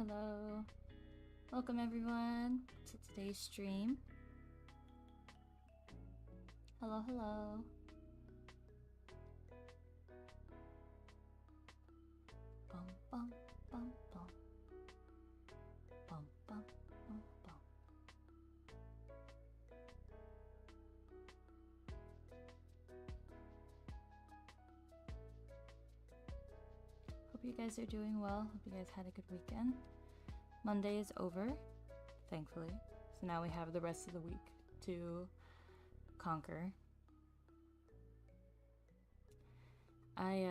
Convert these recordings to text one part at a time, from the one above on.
hello. Welcome everyone to today's stream. Hello, hello. Bum, bum, bum, bum. Bum, bum, bum, bum. Hope you guys are doing well. Hope you guys had a good weekend. Monday is over, thankfully. So now we have the rest of the week to conquer. I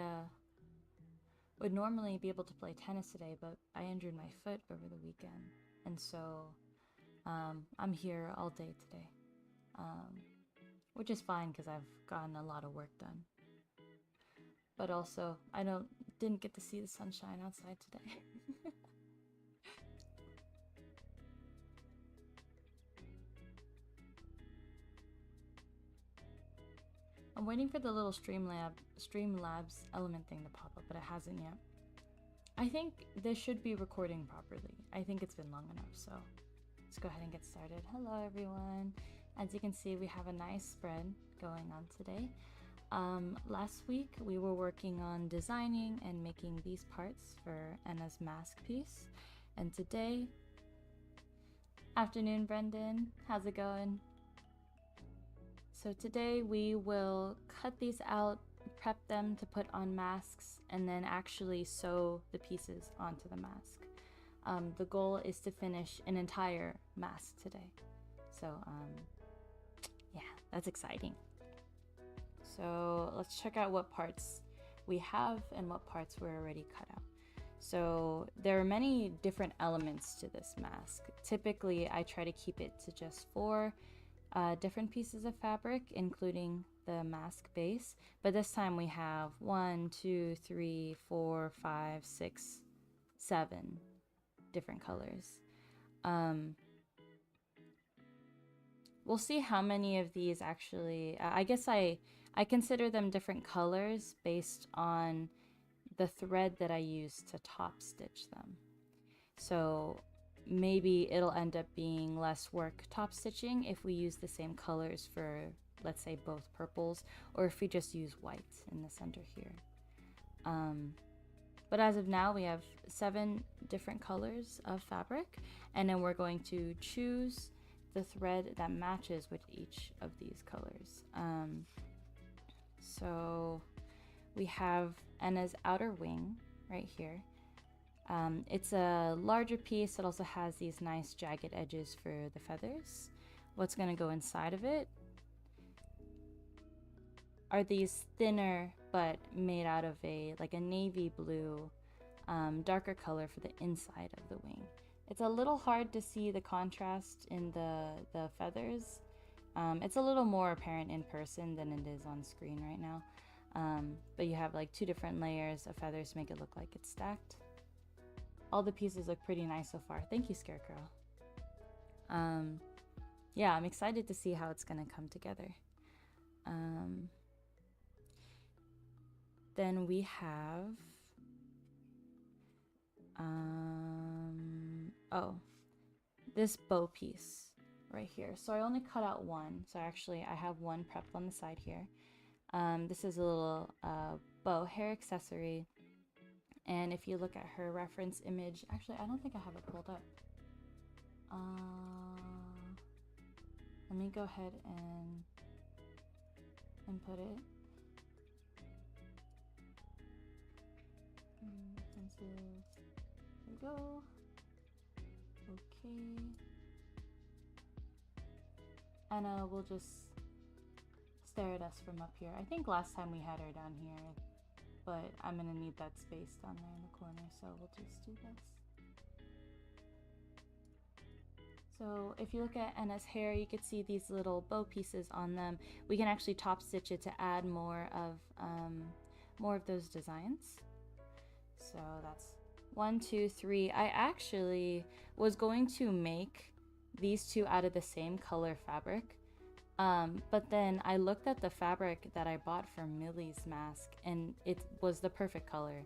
would normally be able to play tennis today, but I injured my foot over the weekend. And so I'm here all day today, which is fine because I've gotten a lot of work done. But also, I didn't get to see the sunshine outside today. I'm waiting for the little Streamlabs element thing to pop up, but it hasn't yet. I think this should be recording properly. I think it's been long enough, so let's go ahead and get started. Hello everyone. As you can see, we have a nice spread going on today. Last week we were working on designing and making these parts for Enna's mask piece. And today, afternoon Brendan, how's it going? So today we will cut these out, prep them to put on masks, and then actually sew the pieces onto the mask. The goal is to finish an entire mask today. So yeah, that's exciting. So let's check out what parts we have and what parts were already cut out. So there are many different elements to this mask. Typically I try to keep it to just 4 different pieces of fabric, including the mask base, but this time we have 1, 2, 3, 4, 5, 6, 7 different colors. We'll see how many of these actually, I guess I consider them different colors based on the thread that I use to top stitch them. So maybe it'll end up being less work top stitching if we use the same colors for, let's say, both purples, or if we just use white in the center here. But as of now, we have 7 different colors of fabric, and then we're going to choose the thread that matches with each of these colors. So we have Enna's outer wing right here. It's a larger piece. It also has these nice jagged edges for the feathers. What's going to go inside of it are these thinner but made out of a navy blue darker color for the inside of the wing. It's a little hard to see the contrast in the feathers. It's a little more apparent in person than it is on screen right now. But you have like 2 different layers of feathers to make it look like it's stacked. All the pieces look pretty nice so far. Thank you, Scarecrow. Yeah, I'm excited to see how it's gonna come together. Then we have this bow piece right here. So I only cut out 1. So actually I have 1 prepped on the side here. This is a little bow hair accessory. And if you look at her reference image, actually I don't think I have it pulled up. Let me go ahead and input it. There we go. Okay. Enna will just stare at us from up here. I think last time we had her down here, but I'm gonna need that space down there in the corner, so we'll just do this. So if you look at Enna's hair, you can see these little bow pieces on them. We can actually top stitch it to add more of those designs. So that's 1, 2, 3. I actually was going to make these 2 out of the same color fabric, but then I looked at the fabric that I bought for Millie's mask and it was the perfect color.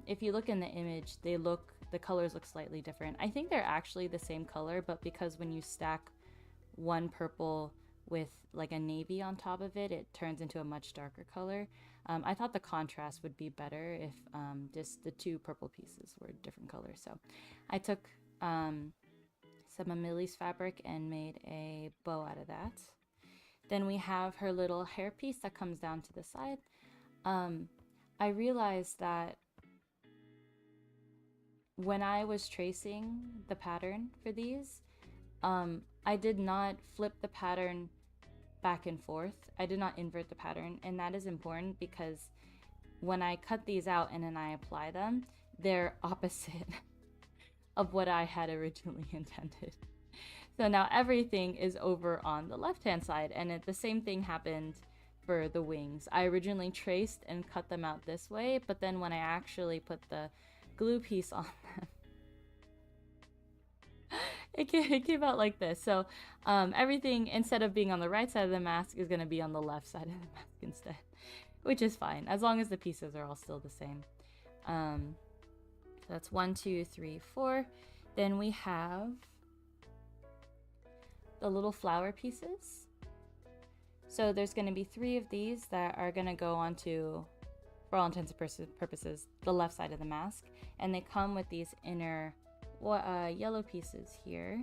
If you look in the image, the colors look slightly different. I think they're actually the same color, but because when you stack one purple with like a navy on top of it, it turns into a much darker color. I thought the contrast would be better if just the two purple pieces were different colors. So I took some Ameli's fabric and made a bow out of that. Then we have her little hairpiece that comes down to the side. I realized that when I was tracing the pattern for these, I did not flip the pattern back and forth. I did not invert the pattern, and that is important because when I cut these out and then I apply them, they're opposite of what I had originally intended. So now everything is over on the left-hand side, and the same thing happened for the wings. I originally traced and cut them out this way, but then when I actually put the glue piece on them, it came out like this. So everything, instead of being on the right side of the mask, is going to be on the left side of the mask instead, which is fine as long as the pieces are all still the same. So that's 1, 2, 3, 4. Then we have the little flower pieces. So there's going to be 3 of these that are going to go onto, for all intents and purposes, the left side of the mask, and they come with these inner yellow pieces here,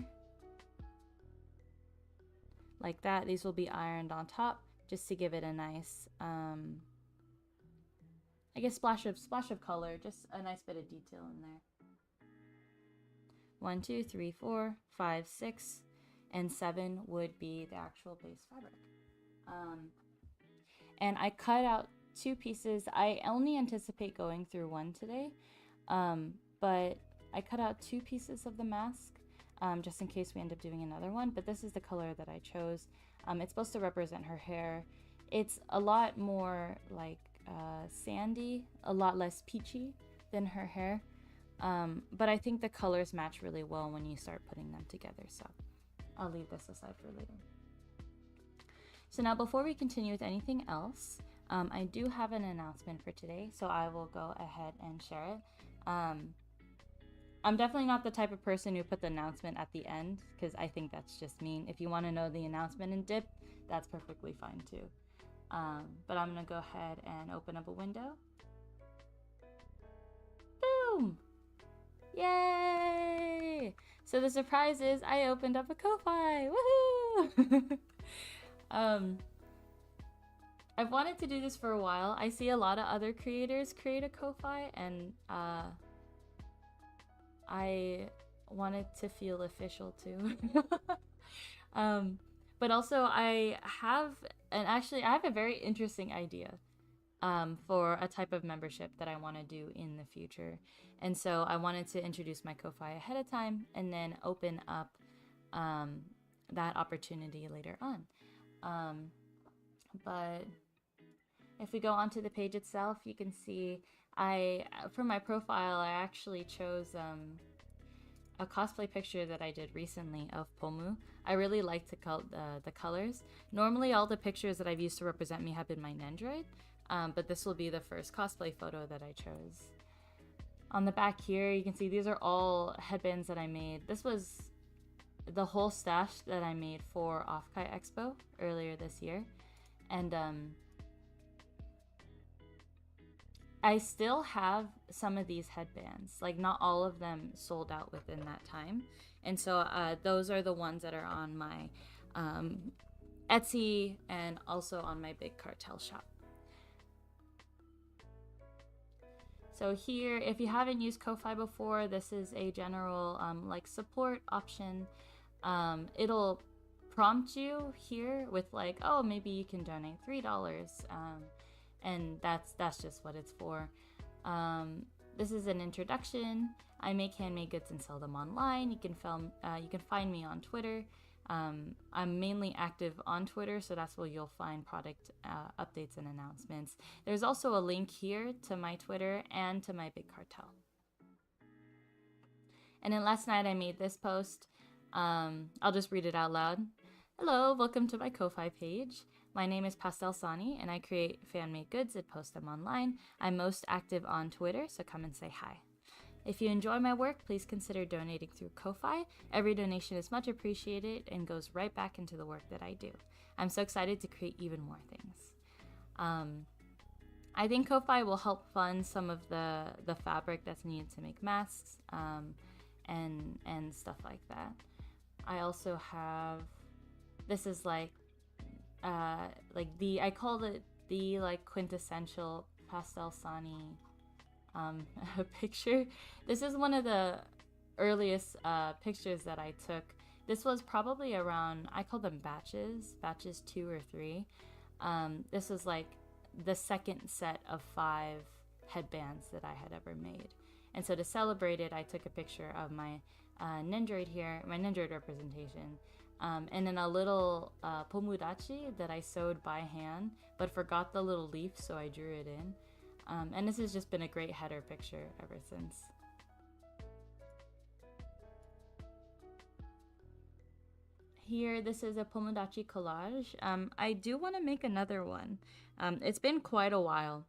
like that. These will be ironed on top just to give it a nice, I guess, splash of color, just a nice bit of detail in there. 1, 2, 3, 4, 5, 6, and 7 would be the actual base fabric. And I cut out 2 pieces. I only anticipate going through 1 today, but I cut out 2 pieces of the mask just in case we end up doing another one, but this is the color that I chose. It's supposed to represent her hair. It's a lot more like sandy, a lot less peachy than her hair, but I think the colors match really well when you start putting them together, so I'll leave this aside for later. So now before we continue with anything else, I do have an announcement for today, so I will go ahead and share it. I'm definitely not the type of person who put the announcement at the end, because I think that's just mean. If you want to know the announcement in dip, that's perfectly fine too. But I'm going to go ahead and open up a window. Boom! Yay! So the surprise is I opened up a Ko-Fi! Woohoo! I've wanted to do this for a while. I see a lot of other creators create a Ko-Fi, and I wanted to feel official too. But also I have a very interesting idea for a type of membership that I want to do in the future. And so I wanted to introduce my Ko-Fi ahead of time and then open up that opportunity later on. But if we go onto the page itself, you can see for my profile, I actually chose a cosplay picture that I did recently of Pomu. I really like the colors. Normally all the pictures that I've used to represent me have been my Nendroid, but this will be the first cosplay photo that I chose. On the back here, you can see these are all headbands that I made. This was the whole stash that I made for Offkai Expo earlier this year. And I still have some of these headbands, like not all of them sold out within that time. And so those are the ones that are on my Etsy and also on my big Cartel shop. So here, if you haven't used Ko-Fi before, this is a general like support option. It'll prompt you here with like, oh, maybe you can donate $3, and that's just what it's for. This is an introduction. I make handmade goods and sell them online. You can find me on Twitter. I'm mainly active on Twitter, so that's where you'll find product updates and announcements. There's also a link here to my Twitter and to my big Cartel. And then last night I made this post. I'll just read it out loud. Hello, welcome to my Ko-Fi page. My name is PastelSoni, and I create fan-made goods and post them online. I'm most active on Twitter, so come and say hi. If you enjoy my work, please consider donating through Ko-Fi. Every donation is much appreciated and goes right back into the work that I do. I'm so excited to create even more things. I think Ko-Fi will help fund some of the fabric that's needed to make masks and stuff like that. I also have, this is I called it the quintessential PastelSoni picture. This is one of the earliest pictures that I took. This was probably around, I call them batches 2 or 3. This was like the second set of 5 headbands that I had ever made. And so to celebrate it, I took a picture of my Nendroid here, my Nendroid representation, and then a little pomudachi that I sewed by hand, but forgot the little leaf, so I drew it in. And this has just been a great header picture ever since. Here, this is a pomudachi collage. I do want to make another one. It's been quite a while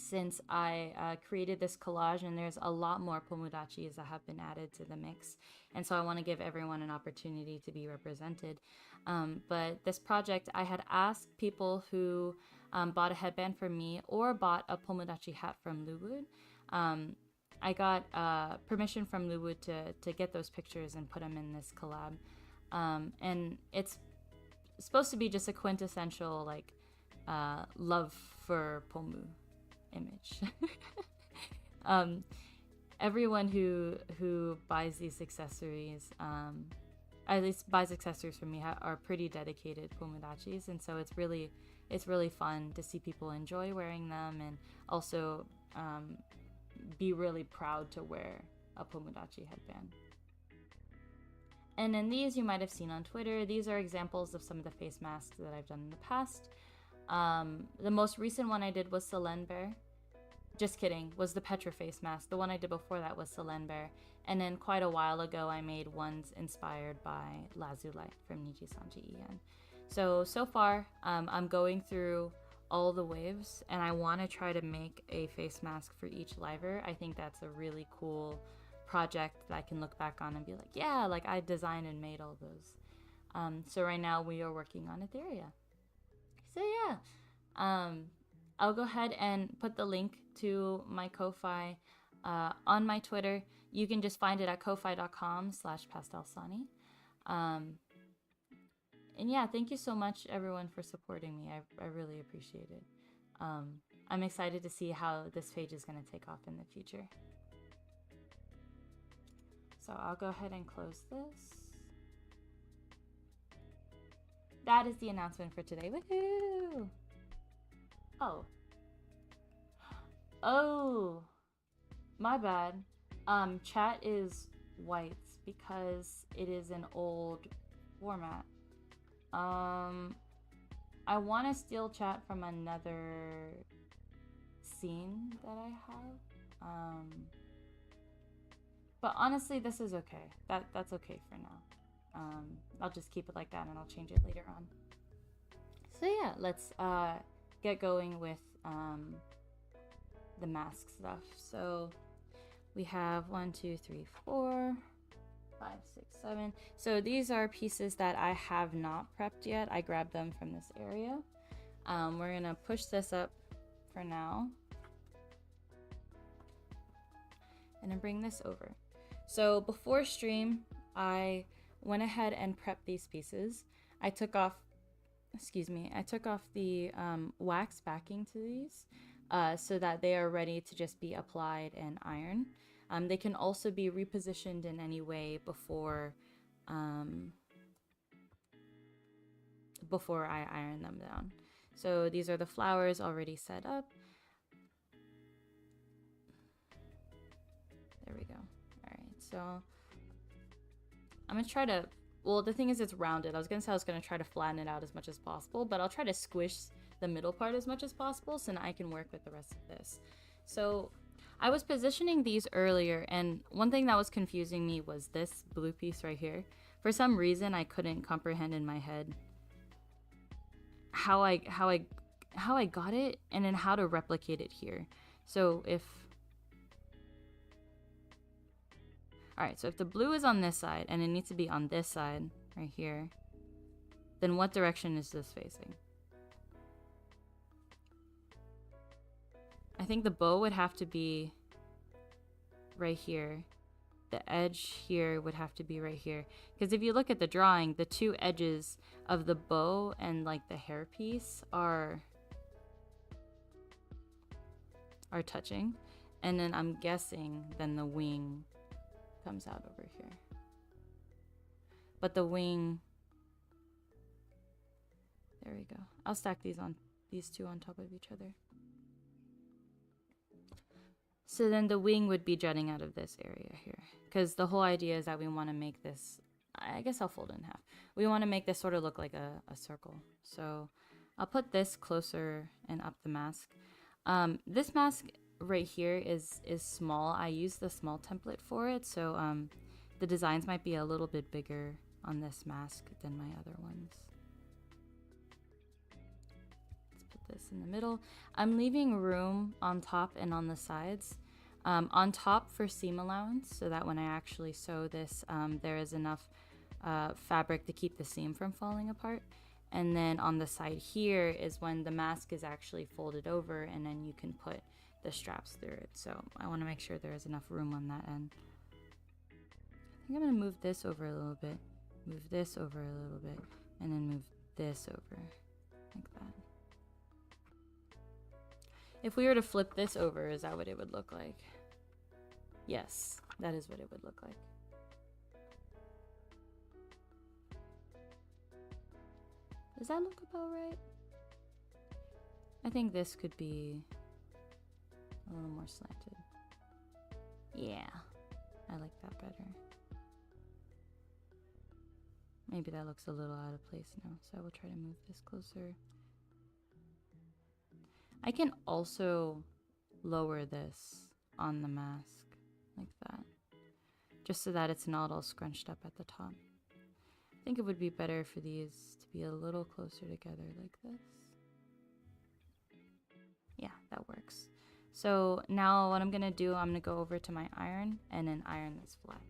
since I created this collage, and there's a lot more pomudachis that have been added to the mix. And so I want to give everyone an opportunity to be represented. But this project, I had asked people who bought a headband from me or bought a pomodachi hat from Luwood. I got permission from Luwood to get those pictures and put them in this collab. And it's supposed to be just a quintessential love for pomu image. Everyone who buys these accessories, at least buys accessories from me, are pretty dedicated pomudachis, and so it's really fun to see people enjoy wearing them and also be really proud to wear a pomodachi headband. And then these you might have seen on Twitter. These are examples of some of the face masks that I've done in the past. The most recent one I did was Selene Bear. Just kidding, was the Petra face mask. The one I did before that was Selene Bear. And then quite a while ago I made ones inspired by Lazulite from NijisanjiEN. So far I'm going through all the waves, and I want to try to make a face mask for each liver. I think that's a really cool project that I can look back on and be like, yeah, like I designed and made all those. So right now we are working on Etheria. So yeah, I'll go ahead and put the link to my Ko-Fi on my Twitter. You can just find it at kofi.com/PastelSoni. And yeah, thank you so much everyone for supporting me. I really appreciate it. I'm excited to see how this page is going to take off in the future. So I'll go ahead and close this. That is the announcement for today. Woohoo! Oh, my bad. Chat is white because it is an old format. I want to steal chat from another scene that I have. But honestly, this is okay. That's okay for now. I'll just keep it like that and I'll change it later on. So yeah, let's get going with the mask stuff. So we have 1, 2, 3, 4, 5, 6, 7. So these are pieces that I have not prepped yet. I grabbed them from this area. We're gonna push this up for now and then bring this over. So before stream, I went ahead and prepped these pieces. I took off the wax backing to these so that they are ready to just be applied and ironed. They can also be repositioned in any way before I iron them down. So these are the flowers already set up. There we go. All right, so I'm gonna try to, well, the thing is it's rounded. I was gonna say I was gonna try to flatten it out as much as possible, but I'll try to squish the middle part as much as possible so now I can work with the rest of this. So I was positioning these earlier, and one thing that was confusing me was this blue piece right here. For some reason, I couldn't comprehend in my head how I got it, and then how to replicate it here. So if, all right, so if the blue is on this side and it needs to be on this side right here, then what direction is this facing? I think the bow would have to be right here. The edge here would have to be right here. Because if you look at the drawing, the two edges of the bow and like the hairpiece are touching. And then I'm guessing then the wing comes out over here. But the wing, there we go. I'll stack these two on top of each other. So then the wing would be jutting out of this area here. Because the whole idea is that we want to make this, I guess I'll fold it in half. We want to make this sort of look like a circle. So I'll put this closer and up the mask. This mask right here is small. I use the small template for it. So the designs might be a little bit bigger on this mask than my other ones. This in the middle. I'm leaving room on top and on the sides. On top for seam allowance, so that when I actually sew this, there is enough fabric to keep the seam from falling apart. And then on the side here is when the mask is actually folded over, and then you can put the straps through it. So I want to make sure there is enough room on that end. I think I'm going to move this over a little bit, move this over a little bit, and then move this over like that. If we were to flip this over, is that what it would look like? Yes, that is what it would look like. Does that look about right? I think this could be a little more slanted. Yeah, I like that better. Maybe that looks a little out of place now, so I will try to move this closer. I can also lower this on the mask like that, just so that it's not all scrunched up at the top. I think it would be better for these to be a little closer together like this. Yeah, that works. So now what I'm gonna do, I'm gonna go over to my iron and then iron this flat.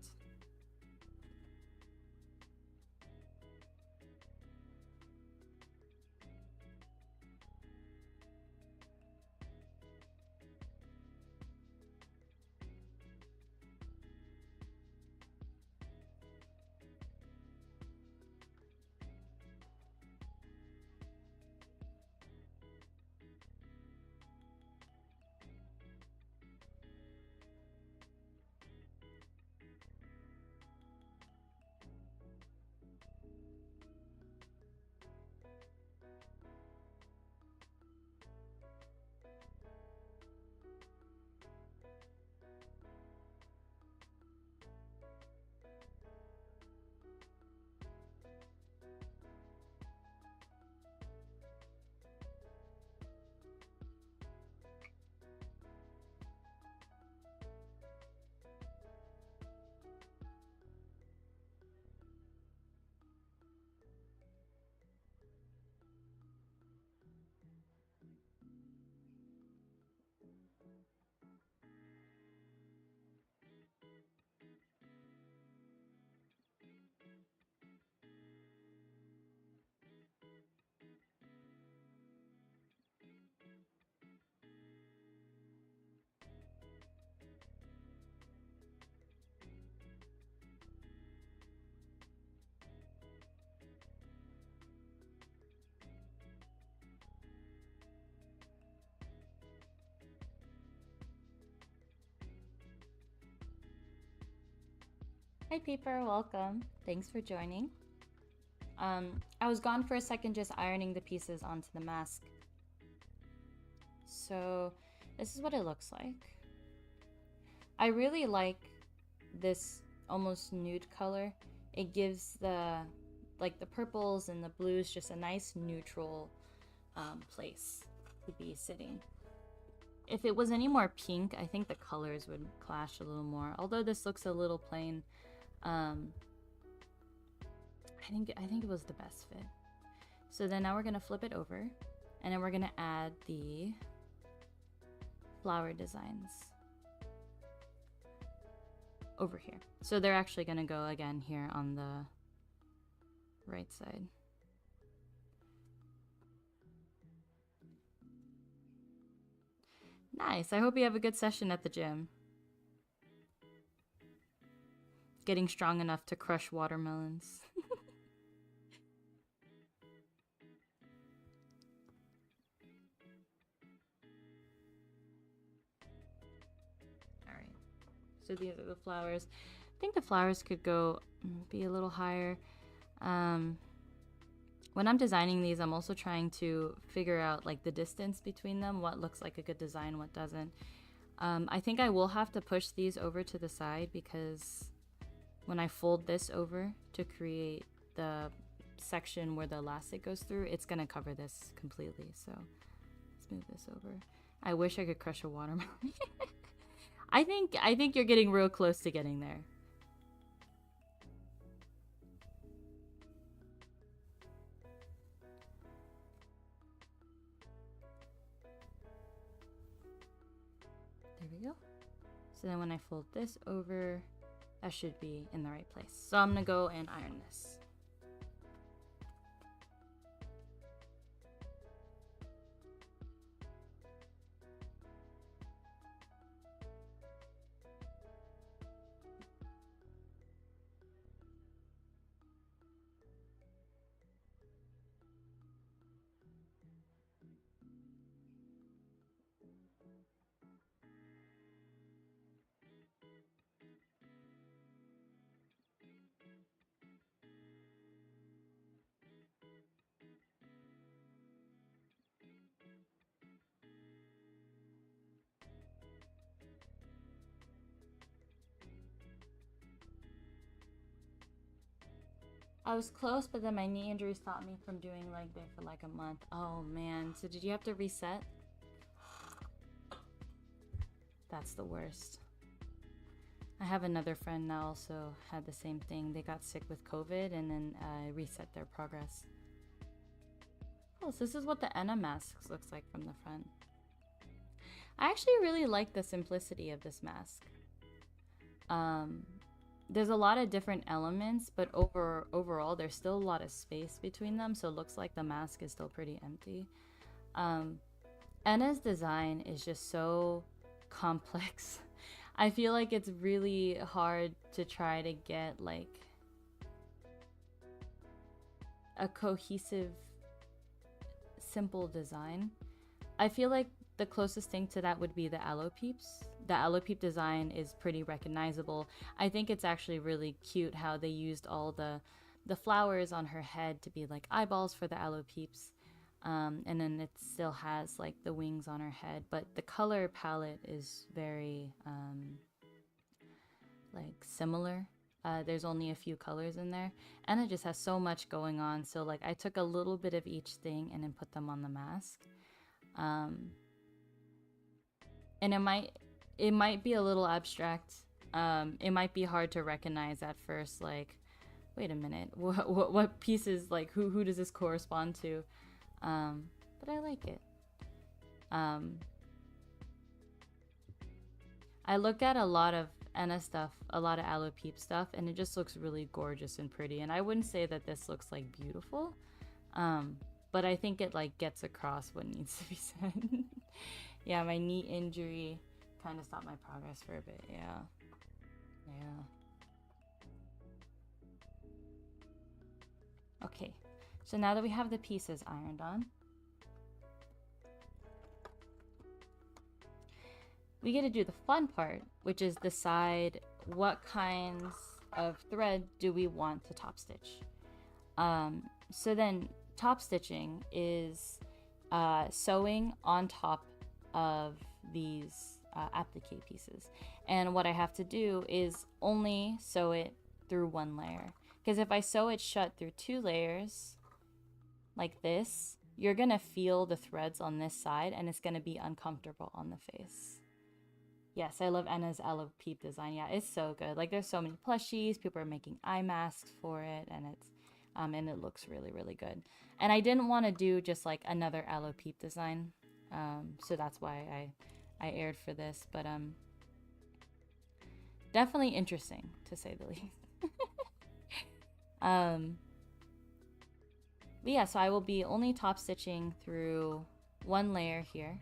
Hi Paper, welcome. Thanks for joining. I was gone for a second just ironing the pieces onto the mask. So this is what it looks like. I really like this almost nude color. It gives the purples and the blues just a nice neutral place to be sitting. If it was any more pink, I think the colors would clash a little more. Although this looks a little plain, I think it was the best fit. So then now we're gonna flip it over, and then we're gonna add the flower designs over here. So they're actually gonna go again here on the right side. Nice. I hope you have a good session at the gym. Getting strong enough to crush watermelons. Alright. So these are the flowers. I think the flowers could go be a little higher. When I'm designing these, I'm also trying to figure out like the distance between them, what looks like a good design, what doesn't. I think I will have to push these over to the side because when I fold this over to create the section where the elastic goes through, it's gonna cover this completely. So let's move this over. I wish I could crush a watermelon. I think you're getting real close to getting there. There we go. So then when I fold this over, that should be in the right place. So I'm gonna go and iron this. I was close, but then my knee injury stopped me from doing leg day for like a month. Oh man, so did you have to reset? That's the worst. I have another friend that also had the same thing. They got sick with COVID and then reset their progress. Oh, so this is what the Enna mask looks like from the front. I actually really like the simplicity of this mask. There's a lot of different elements, but overall there's still a lot of space between them, so it looks like the mask is still pretty empty. Enna's design is just so complex. I feel like it's really hard to try to get like a cohesive, simple design. I feel like the closest thing to that would be the Alopeeps. The Alopeep design is pretty recognizable. I think it's actually really cute how they used all the flowers on her head to be like eyeballs for the Alopeeps. And then it still has like the wings on her head, but the color palette is very like similar. There's only a few colors in there, and it just has so much going on. So like I took a little bit of each thing and then put them on the mask. And it might be a little abstract. It might be hard to recognize at first, like, wait a minute, what pieces, like, who does this correspond to? But I like it. I looked at a lot of Enna stuff, a lot of Alopeep stuff, and it just looks really gorgeous and pretty. And I wouldn't say that this looks like beautiful, but I think it like gets across what needs to be said. Yeah, my knee injury kind of stopped my progress for a bit. Yeah. Okay, so now that we have the pieces ironed on, we get to do the fun part, which is decide what kinds of thread do we want to top stitch. So then top stitching is sewing on top of these applique pieces. And what I have to do is only sew it through one layer. Because if I sew it shut through 2 layers, like this, you're gonna feel the threads on this side and it's gonna be uncomfortable on the face. Yes, I love Enna's Alopeep design. Yeah, it's so good. Like there's so many plushies, people are making eye masks for it, and it's and it looks really, really good. And I didn't want to do just like another Alouette design, so that's why I aired for this, but definitely interesting to say the least. But yeah, so I will be only top stitching through one layer here,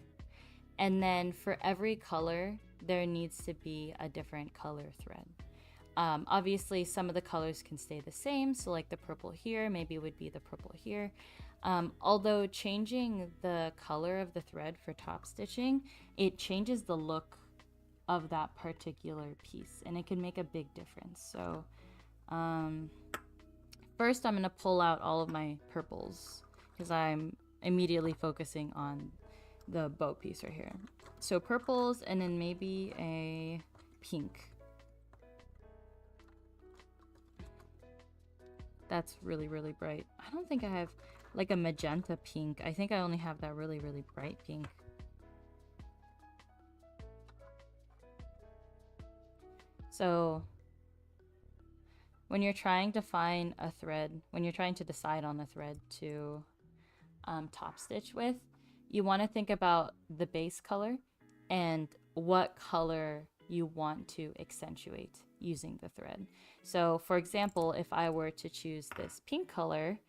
and then for every color there needs to be a different color thread. Obviously some of the colors can stay the same, so like the purple here maybe would be the purple here, although changing the color of the thread for top stitching, it changes the look of that particular piece and it can make a big difference. So first I'm going to pull out all of my purples because I'm immediately focusing on the bow piece right here. So purples, and then maybe a pink. That's really, really bright. I don't think I have like a magenta pink. I think I only have that really, really bright pink. So when you're trying to find a thread, when you're trying to decide on a thread to top stitch with, you want to think about the base color and what color you want to accentuate using the thread. So for example, if I were to choose this pink color,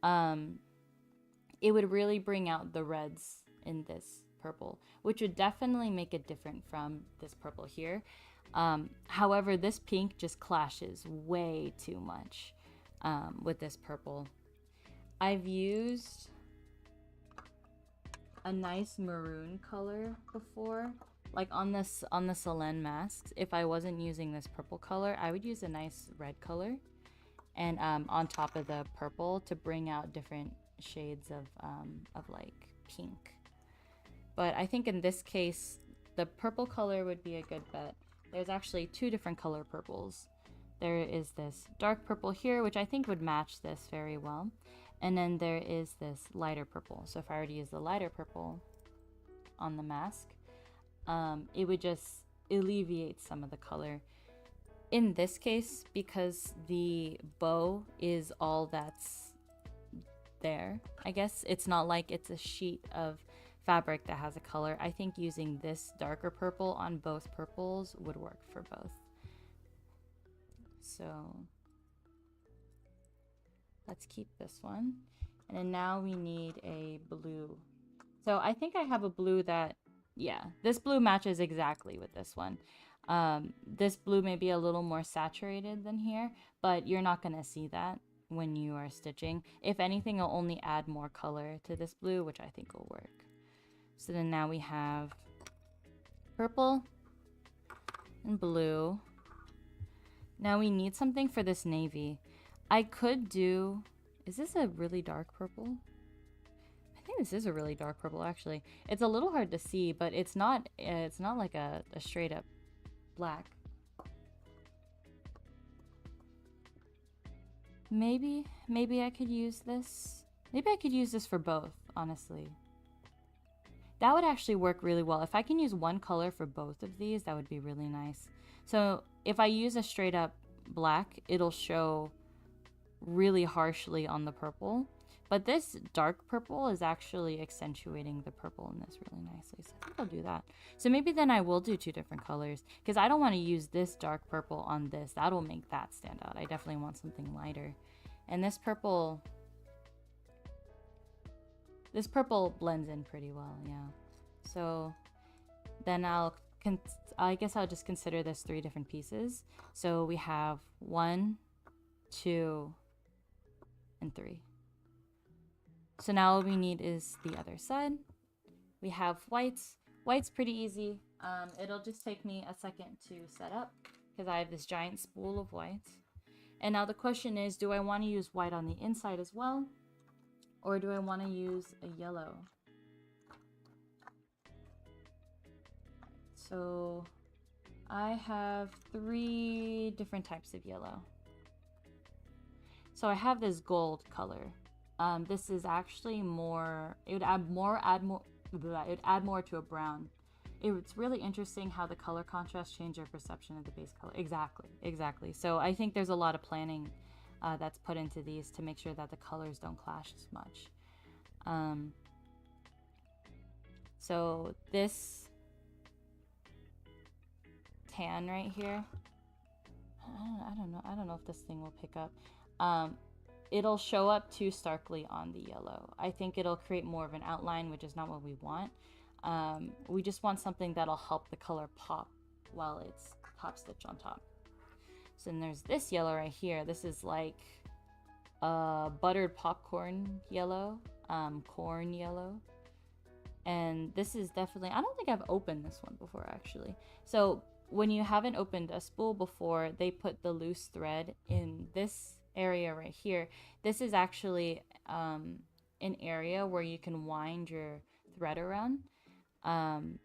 it would really bring out the reds in this purple, which would definitely make it different from this purple here. However, this pink just clashes way too much with this purple. I've used a nice maroon color before, like on the Selene masks. If I wasn't using this purple color, I would use a nice red color and on top of the purple to bring out different shades of like pink. But I think in this case the purple color would be a good bet. There's actually two different color purples. There is this dark purple here, which I think would match this very well. And then there is this lighter purple. So if I were to use the lighter purple on the mask, it would just alleviate some of the color. In this case, because the bow is all that's there, I guess, it's not like it's a sheet of fabric that has a color. I think using this darker purple on both purples would work for both. So let's keep this one. And then now we need a blue. So I think I have a blue that, yeah, this blue matches exactly with this one. This blue may be a little more saturated than here, but you're not going to see that when you are stitching. If anything, I'll only add more color to this blue, which I think will work. So then now we have purple and blue. Now we need something for this navy. I could do, is this a really dark purple? I think this is a really dark purple actually. It's a little hard to see, but it's not like a straight up black. Maybe I could use this. Maybe I could use this for both, honestly. That would actually work really well. If I can use one color for both of these, that would be really nice. So if I use a straight up black, it'll show really harshly on the purple. But this dark purple is actually accentuating the purple in this really nicely. So I think I'll do that. So maybe then I will do two different colors, because I don't want to use this dark purple on this. That'll make that stand out. I definitely want something lighter. And this purple blends in pretty well, yeah. So then I guess I'll just consider this 3 different pieces. So we have 1, 2, and 3. So now all we need is the other side. We have whites. White's pretty easy. It'll just take me a second to set up because I have this giant spool of whites. And now the question is, do I want to use white on the inside as well? Or do I want to use a yellow? So I have 3 different types of yellow. So I have this gold color. This is actually more, it would add more to a brown. It's really interesting how the color contrast change your perception of the base color. Exactly. So I think there's a lot of planning that's put into these to make sure that the colors don't clash as much. So this tan right here, I don't know if this thing will pick up. It'll show up too starkly on the yellow. I think it'll create more of an outline, which is not what we want. We just want something that'll help the color pop while it's top stitch on top. So then there's this yellow right here. This is like buttered popcorn yellow, corn yellow. And this is definitely, I don't think I've opened this one before actually. So when you haven't opened a spool before, they put the loose thread in this area right here. This is actually an area where you can wind your thread around and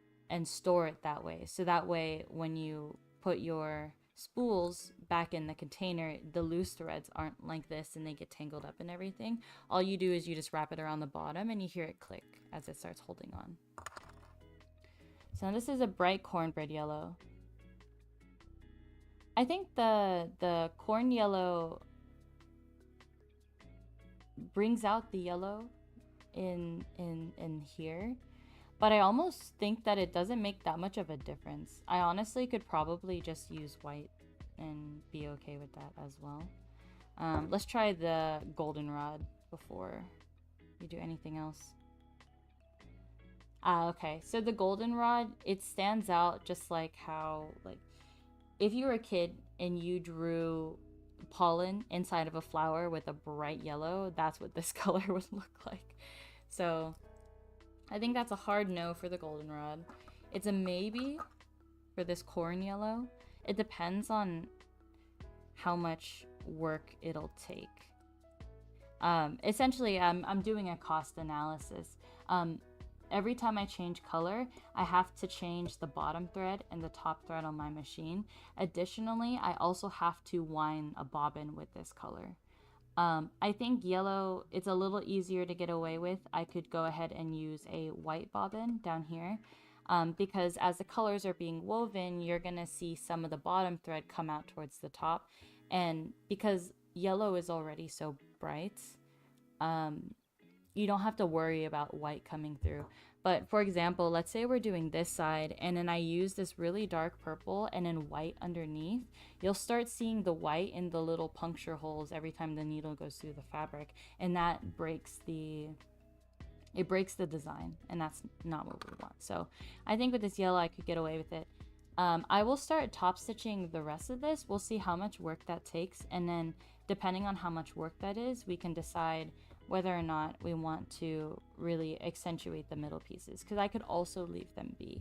store it that way. So that way when you put your spools back in the container, the loose threads aren't like this and they get tangled up and everything. All you do is you just wrap it around the bottom and you hear it click as it starts holding on. So now this is a bright cornbread yellow. I think the corn yellow brings out the yellow in here, but I almost think that it doesn't make that much of a difference. I honestly could probably just use white and be okay with that as well. Let's try the goldenrod before we do anything else. Okay, so the goldenrod, it stands out just like how, like, if you were a kid and you drew pollen inside of a flower with a bright yellow, that's what this color would look like. So I think that's a hard no for the goldenrod. It's a maybe for this corn yellow. It depends on how much work it'll take. Essentially, I'm doing a cost analysis. Every time I change color, I have to change the bottom thread and the top thread on my machine. Additionally, I also have to wind a bobbin with this color. I think yellow, it's a little easier to get away with. I could go ahead and use a white bobbin down here because as the colors are being woven, you're gonna see some of the bottom thread come out towards the top. And because yellow is already so bright, you don't have to worry about white coming through. But for example, let's say we're doing this side and then I use this really dark purple and then white underneath. You'll start seeing the white in the little puncture holes every time the needle goes through the fabric, and that breaks the design, and that's not what we want. So I think with this yellow I could get away with it. I will start top stitching the rest of this. We'll see how much work that takes, and then depending on how much work that is, we can decide whether or not we want to really accentuate the middle pieces, because I could also leave them be.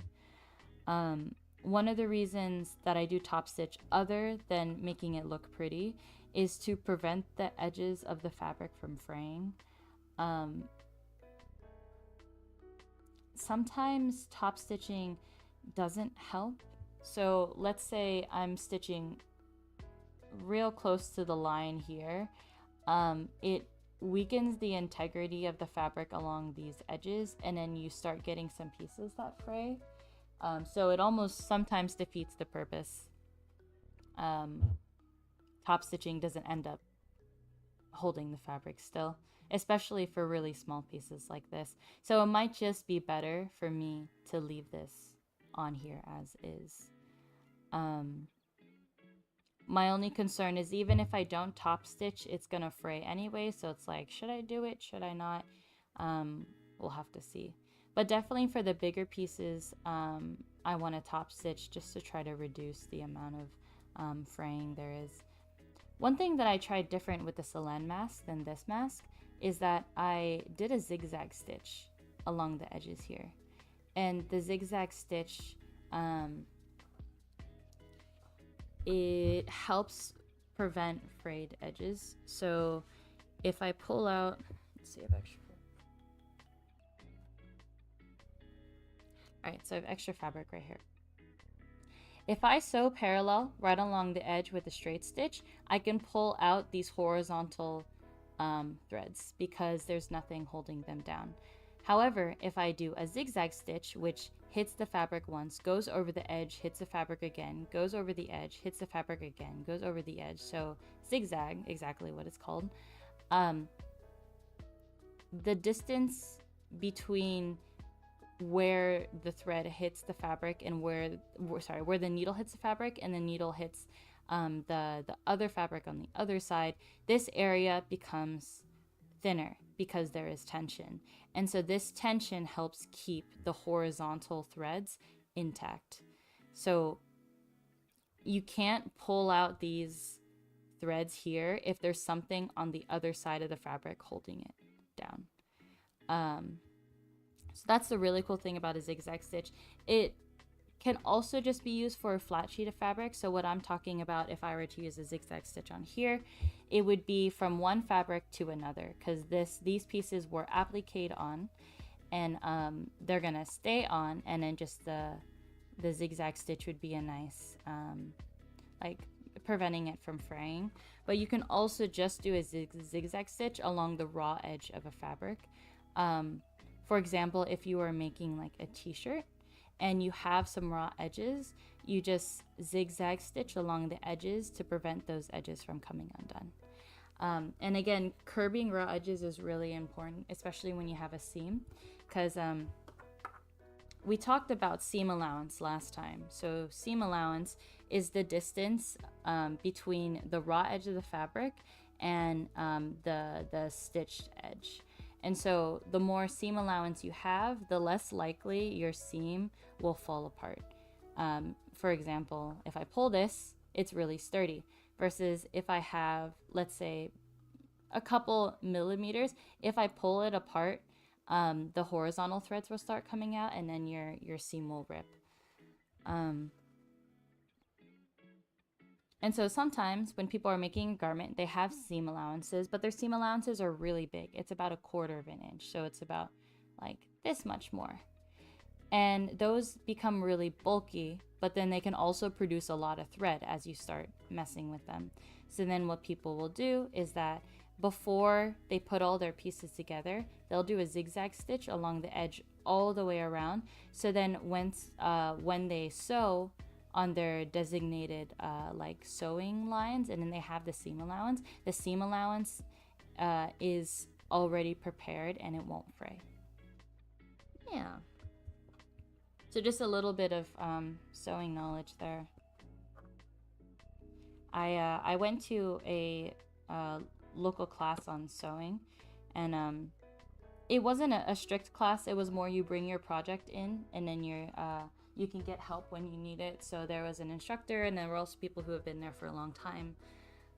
One of the reasons that I do top stitch other than making it look pretty is to prevent the edges of the fabric from fraying. Sometimes top stitching doesn't help. So let's say I'm stitching real close to the line here. It weakens the integrity of the fabric along these edges, and then you start getting some pieces that fray. So it almost sometimes defeats the purpose. Top stitching doesn't end up holding the fabric still, especially for really small pieces like this. So it might just be better for me to leave this on here as is. My only concern is even if I don't top stitch, it's gonna fray anyway. So it's like, should I do it? Should I not? We'll have to see. But definitely for the bigger pieces, I want to top stitch just to try to reduce the amount of fraying there is. One thing that I tried different with the Selene mask than this mask is that I did a zigzag stitch along the edges here. And the zigzag stitch, it helps prevent frayed edges. So if I pull out, let's see, I have extra. All right, so I have extra fabric right here. If I sew parallel right along the edge with a straight stitch, I can pull out these horizontal threads because there's nothing holding them down. However, if I do a zigzag stitch, which hits the fabric once, goes over the edge, hits the fabric again, goes over the edge, hits the fabric again, goes over the edge, so zigzag, exactly what it's called, the distance between where the thread hits the fabric and where the needle hits the fabric and the needle hits the other fabric on the other side, this area becomes thinner because there is tension. And so this tension helps keep the horizontal threads intact. So you can't pull out these threads here if there's something on the other side of the fabric holding it down. So that's the really cool thing about a zigzag stitch. It can also just be used for a flat sheet of fabric. So what I'm talking about, if I were to use a zigzag stitch on here, it would be from one fabric to another, because these pieces were appliqued on, and they're gonna stay on, and then just the zigzag stitch would be a nice like preventing it from fraying. But you can also just do a zigzag stitch along the raw edge of a fabric. For example, if you are making like a t-shirt and you have some raw edges, you just zigzag stitch along the edges to prevent those edges from coming undone. And again, curbing raw edges is really important, especially when you have a seam, because we talked about seam allowance last time. So seam allowance is the distance between the raw edge of the fabric and the stitched edge. And so the more seam allowance you have, the less likely your seam will fall apart. For example, if I pull this, it's really sturdy, versus if I have, let's say, a couple millimeters, if I pull it apart, the horizontal threads will start coming out, and then your seam will rip. And so sometimes when people are making a garment, they have seam allowances, but their seam allowances are really big. It's about 1/4 of an inch. So it's about like this much more. And those become really bulky, but then they can also produce a lot of thread as you start messing with them. So then what people will do is that before they put all their pieces together, they'll do a zigzag stitch along the edge all the way around. So then when they sew on their designated like sewing lines, and then they have the seam allowance is already prepared and it won't fray. Yeah. So just a little bit of sewing knowledge there. I went to a local class on sewing, and it wasn't a strict class. It was more you bring your project in, and then you can get help when you need it. So there was an instructor, and there were also people who have been there for a long time,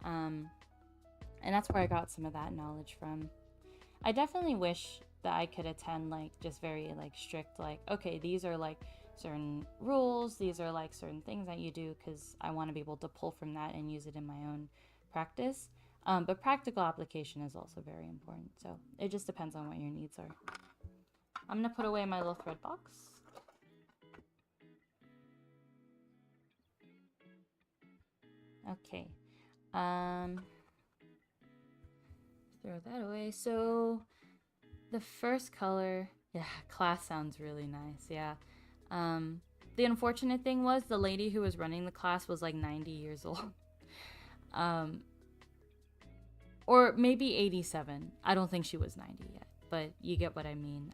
and that's where I got some of that knowledge from. I definitely wish that I could attend like just very like strict, like, okay, these are like certain rules, these are like certain things that you do, because I want to be able to pull from that and use it in my own practice. But practical application is also very important, so it just depends on what your needs are. I'm gonna put away my little thread box. Okay, throw that away. So the first color, yeah, class sounds really nice. Yeah. The unfortunate thing was the lady who was running the class was like 90 years old. Or maybe 87. I don't think she was 90 yet, but you get what I mean.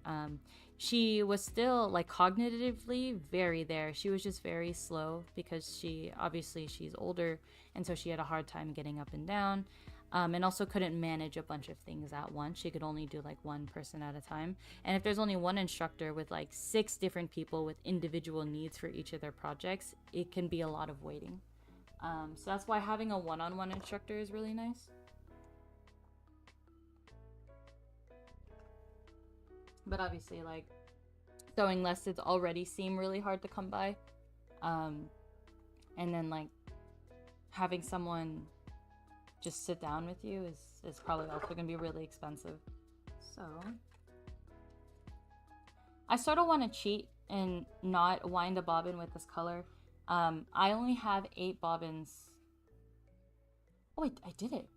She was still like cognitively very there. She was just very slow because she's older, and so she had a hard time getting up and down. And also couldn't manage a bunch of things at once. She could only do like one person at a time. And if there's only one instructor with like 6 different people with individual needs for each of their projects, it can be a lot of waiting. So that's why having a one-on-one instructor is really nice. But obviously, like, sewing lessons already seem really hard to come by. And then like having someone just sit down with you is probably also gonna be really expensive. So I sort of want to cheat and not wind a bobbin with this color. I only have 8 bobbins. Oh wait, I did it.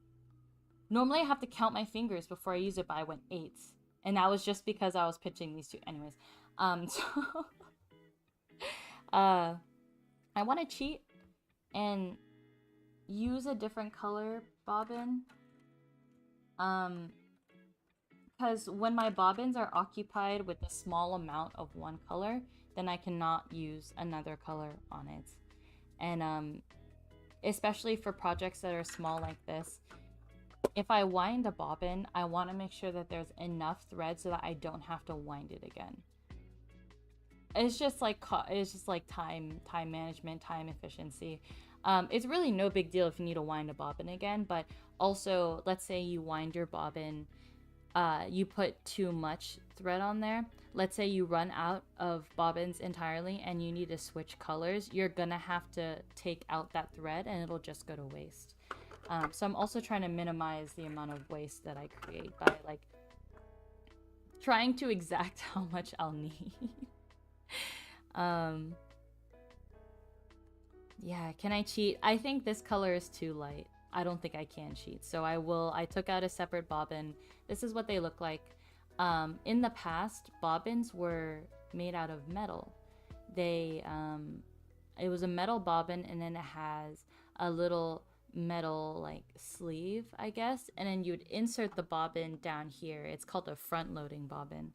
Normally I have to count my fingers before I use it, but I went 8. And that was just because I was pitching these two. Anyways, so I want to cheat and use a different color bobbin. Because when my bobbins are occupied with a small amount of one color, then I cannot use another color on it. And especially for projects that are small like this, if I wind a bobbin, I want to make sure that there's enough thread so that I don't have to wind it again. It's just like time management, time efficiency. It's really no big deal if you need to wind a bobbin again, but also let's say you wind your bobbin, you put too much thread on there. Let's say you run out of bobbins entirely and you need to switch colors. You're gonna have to take out that thread and it'll just go to waste. So I'm also trying to minimize the amount of waste that I create by like trying to exact how much I'll need. Yeah, can I cheat? I think this color is too light. I don't think I can cheat. So I took out a separate bobbin. This is what they look like. In the past, bobbins were made out of metal. It was a metal bobbin, and then it has a little metal like sleeve, I guess, and then you would insert the bobbin down here. It's called a front loading bobbin.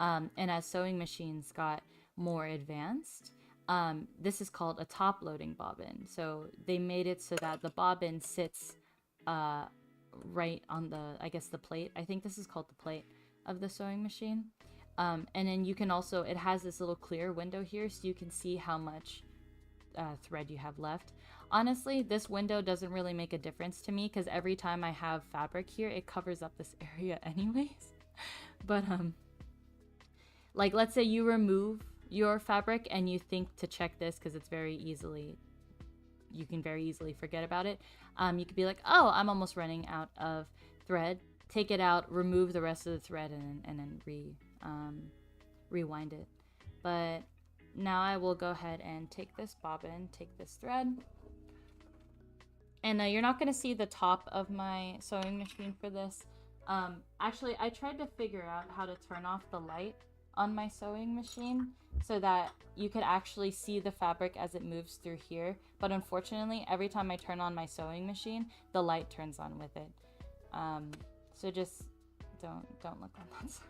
And as sewing machines got more advanced, this is called a top loading bobbin. So they made it so that the bobbin sits right on the, I guess, the plate. I think this is called the plate of the sewing machine. And then you can also, it has this little clear window here so you can see how much thread you have left. Honestly, this window doesn't really make a difference to me because every time I have fabric here, it covers up this area anyways. But like let's say you remove your fabric and you think to check this because it's you can very easily forget about it. You could be like, oh, I'm almost running out of thread. Take it out, remove the rest of the thread, and then rewind it. But now I will go ahead and take this bobbin, take this thread. And you're not going to see the top of my sewing machine for this. Actually, I tried to figure out how to turn off the light on my sewing machine so that you could actually see the fabric as it moves through here. But unfortunately, every time I turn on my sewing machine, the light turns on with it. So just don't look on that side.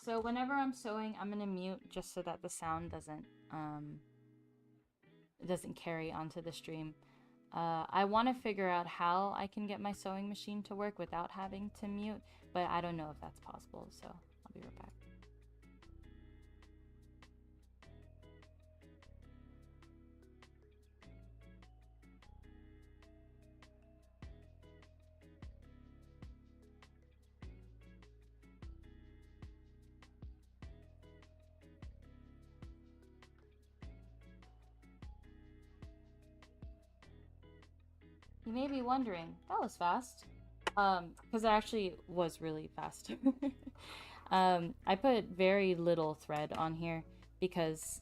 So whenever I'm sewing, I'm gonna mute just so that the sound doesn't carry onto the stream. I want to figure out how I can get my sewing machine to work without having to mute, but I don't know if that's possible, so I'll be right back. You may be wondering, that was fast. Because it actually was really fast. I put very little thread on here because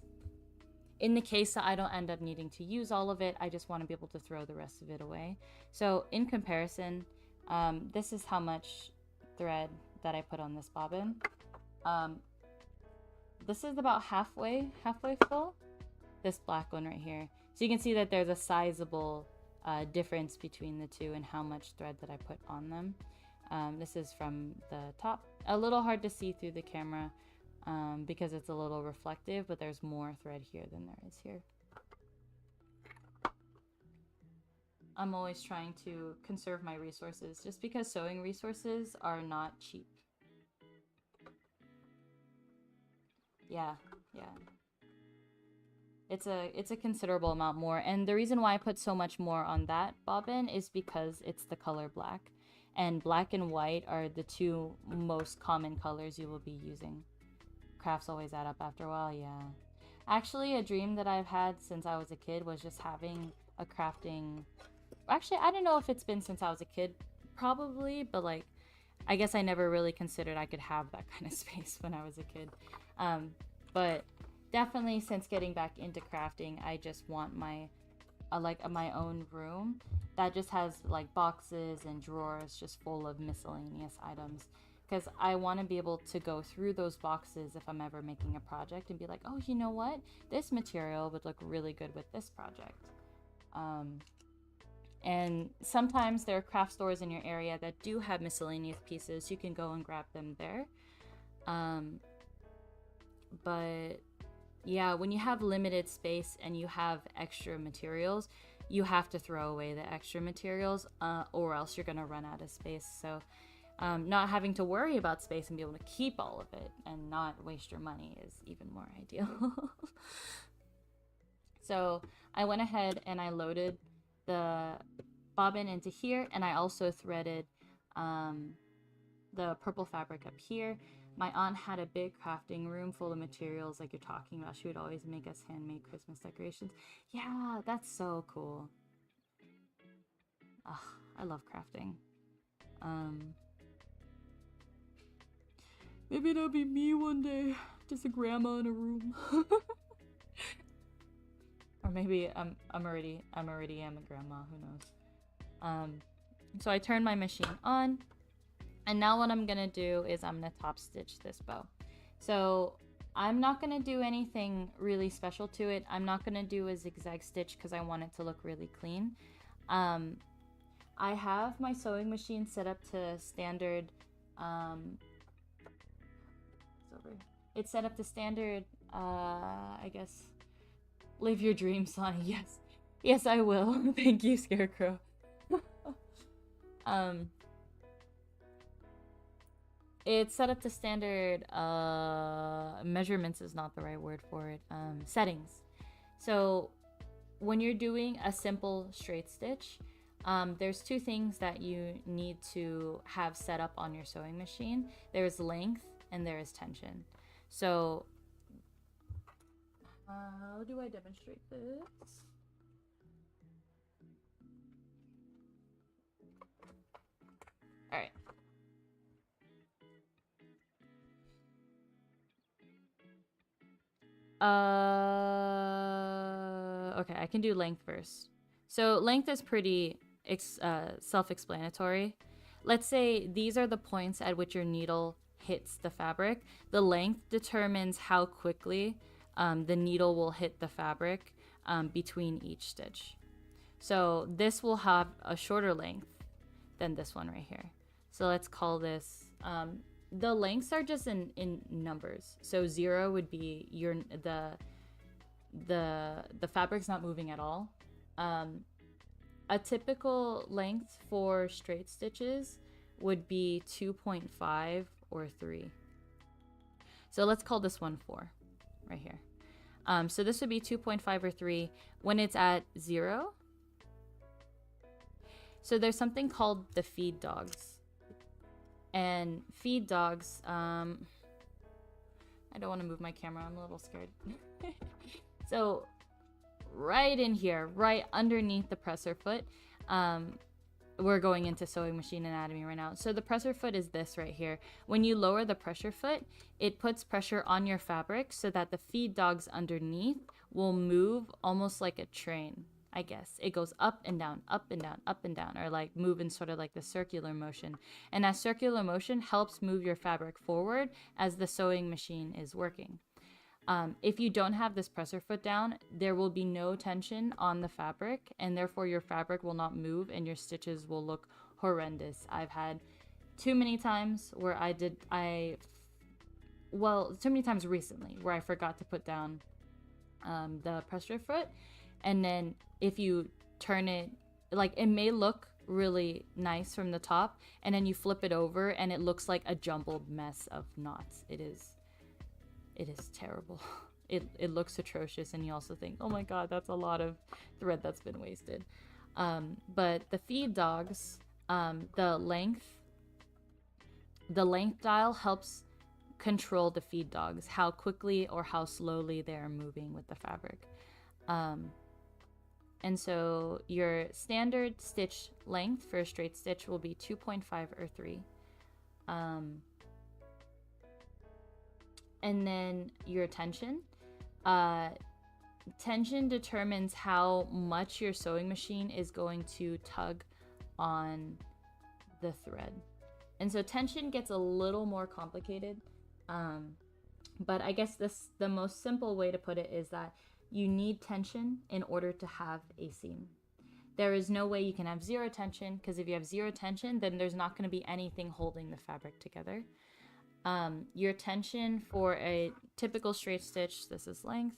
in the case that I don't end up needing to use all of it, I just want to be able to throw the rest of it away. So in comparison, this is how much thread that I put on this bobbin. This is about halfway full, this black one right here. So you can see that there's a sizable difference between the two and how much thread that I put on them. This is from the top. A little hard to see through the camera because it's a little reflective, but there's more thread here than there is here. I'm always trying to conserve my resources just because sewing resources are not cheap. Yeah. It's a considerable amount more, and the reason why I put so much more on that bobbin is because it's the color black, and black and white are the two most common colors you will be using. Crafts always add up after a while, yeah. Actually, a dream that I've had since I was a kid was just having a crafting... Actually, I don't know if it's been since I was a kid probably, but like, I guess I never really considered I could have that kind of space when I was a kid. But definitely since getting back into crafting, I just want my my own room that just has like boxes and drawers just full of miscellaneous items, because I want to be able to go through those boxes if I'm ever making a project and be like, oh, you know what, this material would look really good with this project. And sometimes there are craft stores in your area that do have miscellaneous pieces. You can go and grab them there. But yeah, when you have limited space and you have extra materials, you have to throw away the extra materials, or else you're gonna run out of space. So not having to worry about space and be able to keep all of it and not waste your money is even more ideal. So I went ahead and I loaded the bobbin into here, and I also threaded the purple fabric up here. My aunt had a big crafting room full of materials like you're talking about. She would always make us handmade Christmas decorations. Yeah, that's so cool. Ugh, I love crafting. Maybe that'll be me one day. Just a grandma in a room. Or maybe I'm already a grandma, who knows. So I turned my machine on, and now what I'm gonna do is I'm gonna top stitch this bow. So I'm not gonna do anything really special to it. I'm not gonna do a zigzag stitch because I want it to look really clean. I have my sewing machine set up to standard. It's set up to standard. I guess. Live your dreams, Sonny. Yes. Yes, I will. Thank you, Scarecrow. It's set up to standard, measurements is not the right word for it, settings. So when you're doing a simple straight stitch, there's two things that you need to have set up on your sewing machine. There's length and there is tension. So how do I demonstrate this? All right. Okay, I can do length first. So length is pretty self-explanatory. Let's say these are the points at which your needle hits the fabric. The length determines how quickly the needle will hit the fabric between each stitch. So this will have a shorter length than this one right here. So let's call this, the lengths are just in numbers. So 0 would be the fabric's not moving at all. A typical length for straight stitches would be 2.5 or 3. So let's call this one 4 right here. So this would be 2.5 or 3 when it's at 0. So there's something called the feed dogs. And feed dogs, I don't want to move my camera, I'm a little scared. So right in here, right underneath the presser foot, we're going into sewing machine anatomy right now. So the presser foot is this right here. When you lower the presser foot, it puts pressure on your fabric so that the feed dogs underneath will move almost like a train, I guess. It goes up and down, up and down, up and down, or like move in sort of like the circular motion. And that circular motion helps move your fabric forward as the sewing machine is working. If you don't have this presser foot down, there will be no tension on the fabric, and therefore your fabric will not move and your stitches will look horrendous. I've had too many times where too many times recently where I forgot to put down the presser foot, and then if you turn it, like, it may look really nice from the top, and then you flip it over and it looks like a jumbled mess of knots. It is terrible. It looks atrocious, and you also think, oh my god, that's a lot of thread that's been wasted. But the feed dogs, the length dial helps control the feed dogs, how quickly or how slowly they are moving with the fabric. And so your standard stitch length for a straight stitch will be 2.5 or 3. And then your tension. Tension determines how much your sewing machine is going to tug on the thread. And so tension gets a little more complicated. But I guess the most simple way to put it is that you need tension in order to have a seam. There is no way you can have zero tension, because if you have zero tension, then there's not going to be anything holding the fabric together. Your tension for a typical straight stitch, this is length.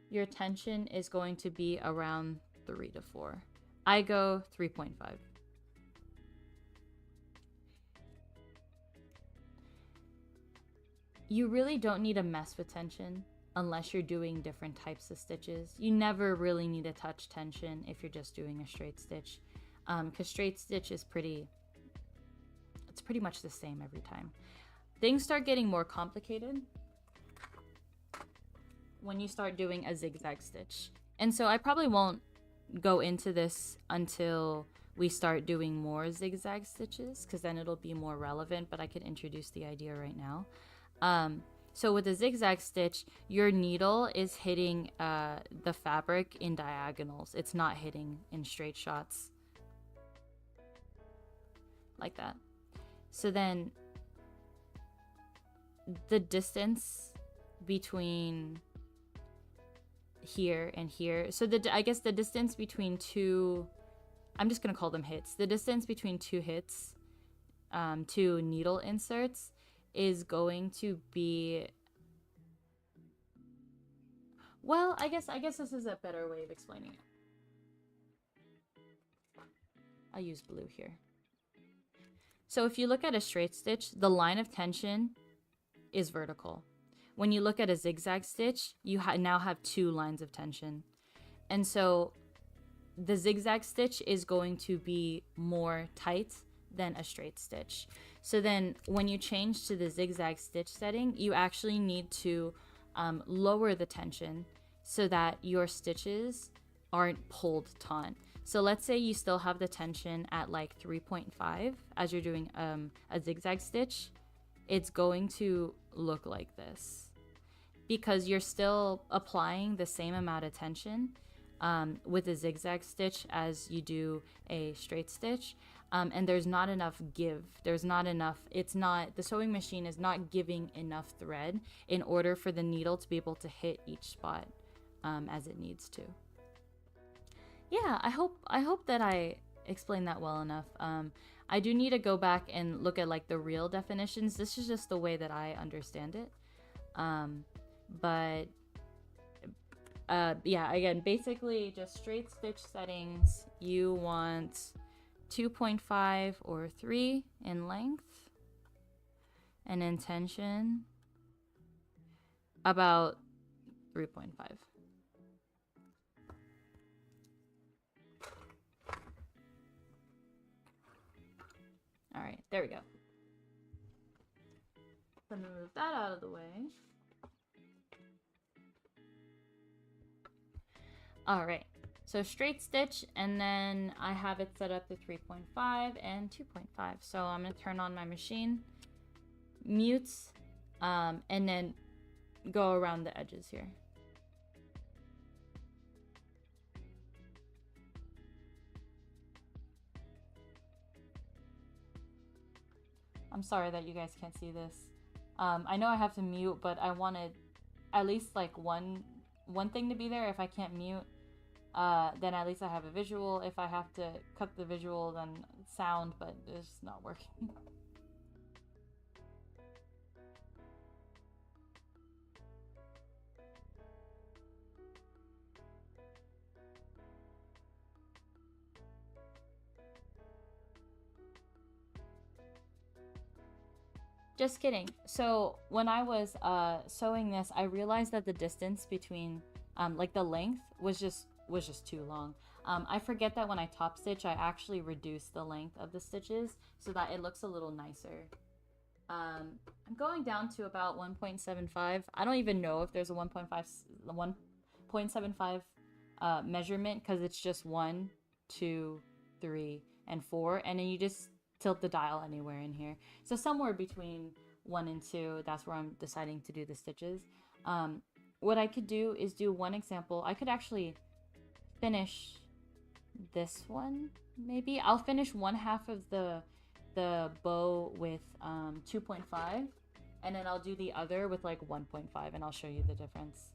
Your tension is going to be around 3 to 4. I go 3.5. You really don't need to mess with tension unless you're doing different types of stitches. You never really need to touch tension if you're just doing a straight stitch, because straight stitch is pretty much the same every time. Things start getting more complicated when you start doing a zigzag stitch. And so I probably won't go into this until we start doing more zigzag stitches, because then it'll be more relevant, but I could introduce the idea right now. So with a zigzag stitch, your needle is hitting the fabric in diagonals. It's not hitting in straight shots like that. So then the distance between here and here, so I guess the distance between two, I'm just gonna call them hits, the distance between two hits, two needle inserts, is going to be, well, I guess this is a better way of explaining it. I'll use blue here. So if you look at a straight stitch, the line of tension is vertical. When you look at a zigzag stitch, you now have two lines of tension. And so the zigzag stitch is going to be more tight than a straight stitch. So then when you change to the zigzag stitch setting, you actually need to lower the tension so that your stitches aren't pulled taut. So let's say you still have the tension at like 3.5 as you're doing a zigzag stitch. It's going to look like this because you're still applying the same amount of tension with a zigzag stitch as you do a straight stitch. And there's not enough give. There's not enough, the sewing machine is not giving enough thread in order for the needle to be able to hit each spot as it needs to. Yeah, I hope that I explained that well enough. I do need to go back and look at like the real definitions. This is just the way that I understand it. Yeah, again, basically just straight stitch settings. You want 2.5 or 3 in length, and in tension about 3.5. All right, there we go. Let me move that out of the way. All right. So straight stitch, and then I have it set up to 3.5 and 2.5. So I'm going to turn on my machine, mute, and then go around the edges here. I'm sorry that you guys can't see this. I know I have to mute, but I wanted at least like one thing to be there. If I can't mute, then at least I have a visual. If I have to cut the visual, then sound, but it's not working. Just kidding. So when I was sewing this, I realized that the distance between like the length was just too long. I forget that when I top stitch, I actually reduce the length of the stitches so that it looks a little nicer. I'm going down to about 1.75. I don't even know if there's a 1.75 measurement because it's just 1, 2, 3, and 4, and then you just tilt the dial anywhere in here. So somewhere between 1 and 2, that's where I'm deciding to do the stitches. What I could do is do one example. I could actually finish this one, maybe. I'll finish one half of the bow with 2.5, and then I'll do the other with like 1.5, and I'll show you the difference.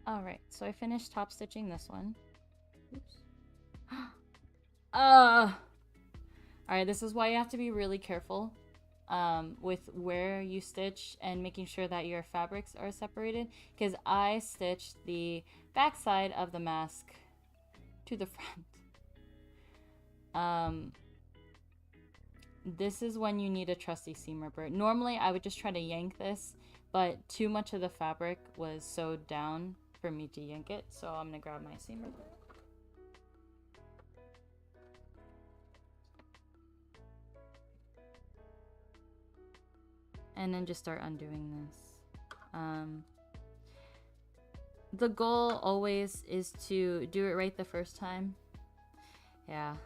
Alright, so I finished top stitching this one. Oops. Alright, this is why you have to be really careful with where you stitch and making sure that your fabrics are separated, because I stitched the back side of the mask to the front. This is when you need a trusty seam ripper. Normally I would just try to yank this, but too much of the fabric was sewed down for me to yank it, so I'm gonna grab my seam ripper. And then just start undoing this. The goal always is to do it right the first time. Yeah.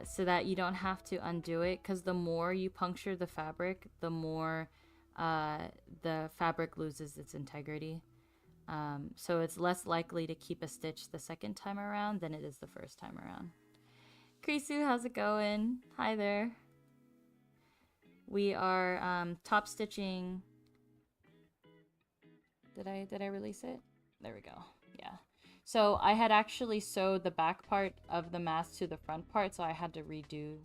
So that you don't have to undo it, because the more you puncture the fabric, the more the fabric loses its integrity. So it's less likely to keep a stitch the second time around than it is the first time around. Krisu, how's it going? Hi there. We are top stitching. Did I release it? There we go. Yeah. So I had actually sewed the back part of the mask to the front part, so I had to redo